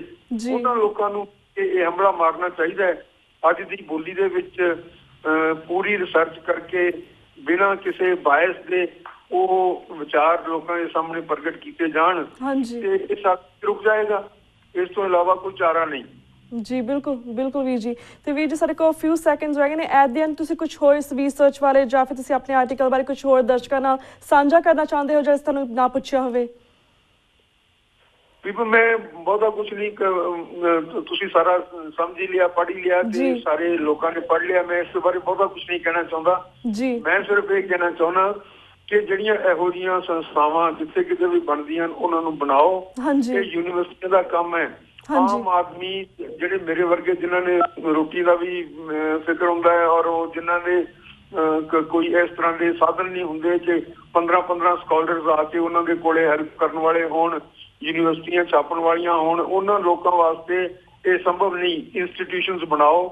ਉਹਨਾਂ ਲੋਕਾਂ ਨੂੰ ਇਹ ਹਮਲਾ ਮਾਰਨਾ ਚਾਹੀਦਾ ਹੈ। ਅੱਜ ਦੀ ਬੋਲੀ ਦੇ ਵਿੱਚ ਪੂਰੀ ਰਿਸਰਚ ਕਰਕੇ ਬਿਨਾਂ ਕਿਸੇ ਬਾਇਸ ਦੇ ਉਹ ਵਿਚਾਰ ਲੋਕਾਂ ਦੇ ਸਾਹਮਣੇ ਪ੍ਰਗਟ ਕੀਤੇ ਜਾਣ ਤੇ ਇਹ ਸਭ ਰੁਕ ਜਾਏਗਾ। ਇਸ ਤੋਂ ਇਲਾਵਾ ਕੋਈ ਚਾਰਾ ਨਹੀਂ। ਜੀ ਬਿਲਕੁਲ ਬਿਲਕੁਲ ਵੀਰ ਜੀ। ਤੇ ਵੀਰ ਜੀ ਸਾਡੇ ਕੋਲ ਫਿਊ ਸੈਕਿੰਡਸ ਰਹਿ ਗਏ ਨੇ ਐਟ ਦੀ ਐਂਡ, ਤੁਸੀਂ ਕੁਝ ਹੋਰ ਇਸ ਰਿਸਰਚ ਬਾਰੇ ਜਾਂ ਫਿਰ ਤੁਸੀਂ ਆਪਣੇ ਆਰਟੀਕਲ ਬਾਰੇ ਕੁਝ ਹੋਰ ਦਰਸ਼ਕਾਂ ਨਾਲ ਸਾਂਝਾ ਕਰਨਾ ਚਾਹੁੰਦੇ ਹੋ, ਜਿਹੜਾ ਤੁਹਾਨੂੰ ਨਾ ਪੁੱਛਿਆ ਹੋਵੇ? ਮੈਂ ਬਹੁਤਾ ਕੁਛ ਨਹੀਂ, ਤੁਸੀਂ ਸਾਰਾ ਸਮਝ ਹੀ ਲਿਆ, ਪੜ੍ਹ ਹੀ ਲਿਆ ਤੇ ਸਾਰੇ ਲੋਕਾਂ ਨੇ ਪੜ੍ਹ ਲਿਆ। ਮੈਂ ਇਸ ਬਾਰੇ ਬਹੁਤਾ ਕੁਛ ਨਹੀਂ ਕਹਿਣਾ ਚਾਹੁੰਦਾ। ਮੈਂ ਸਿਰਫ ਇਹ ਕਹਿਣਾ ਚਾਹੁੰਦਾ ਕਿ ਜਿਹੜੀਆਂ ਇਹੋ ਜਿਹੀਆਂ ਸੰਸਥਾਵਾਂ ਜਿੱਥੇ ਕਿਤੇ ਵੀ ਬਣਦੀਆਂ ਉਹਨਾਂ ਨੂੰ ਬਣਾਓ। ਇਹ ਯੂਨੀਵਰਸਿਟੀਆਂ ਦਾ ਕੰਮ ਹੈ। ਆਮ ਆਦਮੀ ਜਿਹੜੇ ਮੇਰੇ ਵਰਗੇ ਜਿਨ੍ਹਾਂ ਨੇ ਰੋਟੀ ਦਾ ਵੀ ਫਿਕਰ ਹੁੰਦਾ ਹੈ ਔਰ ਉਹ ਜਿਨ੍ਹਾਂ ਦੇ ਕੋਈ ਇਸ ਤਰ੍ਹਾਂ ਦੇ ਸਾਧਨ ਨਹੀਂ ਹੁੰਦੇ ਕਿ 15 ਸਕਾਲਰਸ ਆ ਕੇ ਉਹਨਾਂ ਦੇ ਕੋਲੇ ਹੈਲਪ ਕਰਨ ਵਾਲੇ ਹੋਣ, ਯੂਨੀਵਰਸਿਟੀਆਂ ਛਾਪਣ ਵਾਲੀਆਂ ਹੋਣ, ਉਹਨਾਂ ਲੋਕਾਂ ਵਾਸਤੇ ਇਹ ਸੰਭਵ ਨਹੀਂ। ਇੰਸਟੀਟਿਊਸ਼ਨਸ ਬਣਾਓ,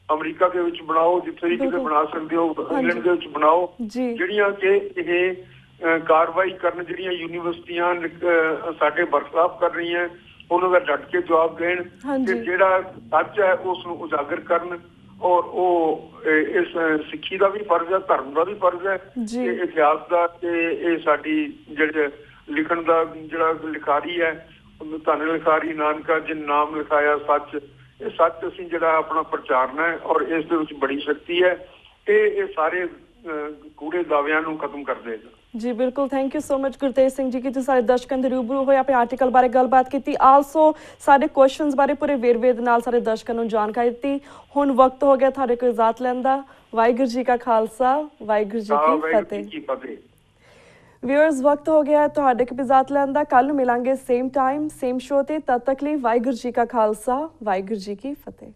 ਅਮਰੀਕਾ ਦੇ ਵਿੱਚ ਬਣਾਓ, ਜਿੱਥੇ ਵੀ ਕਿਤੇ ਬਣਾ ਸਕਦੇ ਹੋ, ਇੰਗਲੈਂਡ ਦੇ ਵਿੱਚ ਬਣਾਓ, ਜਿਹੜੀਆਂ ਕਿ ਇਹ ਕਾਰਵਾਈ ਕਰਨ, ਜਿਹੜੀਆਂ ਯੂਨੀਵਰਸਿਟੀਆਂ ਸਾਡੇ ਬਰਖਲਾਫ ਕਰ ਰਹੀਆਂ ਉਹਨਾਂ ਦਾ ਡਟ ਕੇ ਜਵਾਬ ਦੇਣ ਤੇ ਜਿਹੜਾ ਸੱਚ ਹੈ ਉਸ ਨੂੰ ਉਜਾਗਰ ਕਰਨ। ਔਰ ਉਹ ਇਸ ਸਿੱਖੀ ਦਾ ਵੀ ਫਰਜ਼ ਹੈ, ਧਰਮ ਦਾ ਵੀ ਫਰਜ਼ ਹੈ, ਇਤਿਹਾਸ ਦਾ ਤੇ ਇਹ ਸਾਡੀ ਜਿਹੜੇ ਲਿਖਣ ਦਾ ਜਿਹੜਾ ਲਿਖਾਰੀ ਹੈ, ਧੰਨ ਲਿਖਾਰੀ ਨਾਨਕਾ ਜਿਨ ਨਾਮ ਲਿਖਾਇਆ ਸੱਚ, ਇਹ ਸੱਚ ਅਸੀਂ ਜਿਹੜਾ ਆਪਣਾ ਪ੍ਰਚਾਰਨਾ ਹੈ ਔਰ ਇਸ ਦੇ ਵਿੱਚ ਬੜੀ ਸ਼ਕਤੀ ਹੈ। ਇਹ ਸਾਰੇ ਕੂੜੇ ਦਾਅਵਿਆਂ ਨੂੰ ਖਤਮ ਕਰ ਦੇਗਾ। ਜੀ ਬਿਲਕੁਲ, thank you so much Gurtej Singh ji ਕਿ ਤੁਸੀਂ ਸਾਰੇ ਦਰਸ਼ਕਾਂ ਦੇ ਰੂਬਰੂ ਹੋਏ, ਆਪਣੇ ਆਰਟੀਕਲ ਬਾਰੇ ਗੱਲਬਾਤ ਕੀਤੀ, ਆਲਸੋ ਸਾਡੇ ਕੁਐਸਚਨਸ ਬਾਰੇ ਪੂਰੇ ਵੇਰਵੇ ਦੇ ਨਾਲ ਸਾਰੇ ਦਰਸ਼ਕਾਂ ਨੂੰ ਜਾਣਕਾਰੀ ਦਿੱਤੀ। ਹੁਣ ਵਕਤ ਹੋ ਗਿਆ ਤੁਹਾਡੇ ਕੋਲ ਇਜਾਜ਼ਤ ਲੈਣ ਦਾ। ਵਾਹਿਗੁਰੂ ਜੀ ਕਾ ਖਾਲਸਾ, ਵਾਹਿਗੁਰੂ ਜੀ ਕੀ ਫਤਿਹ। ਵਿਊਅਰਸ, ਵਕਤ ਹੋ ਗਿਆ ਤੁਹਾਡੇ ਕੋਲ ਇਜਾਜ਼ਤ ਲੈਣ ਦਾ। ਕੱਲ ਨੂੰ ਮਿਲਾਂਗੇ ਸੇਮ ਟਾਈਮ ਸੇਮ ਸ਼ੋ ਤੇ। ਤਦ ਤੱਕ ਲਈ ਵਾਹਿਗੁਰੂ ਜੀ ਕਾ ਖਾਲਸਾ, ਵਾਹਿਗੁਰੂ ਜੀ ਕੀ ਫਤਿਹ।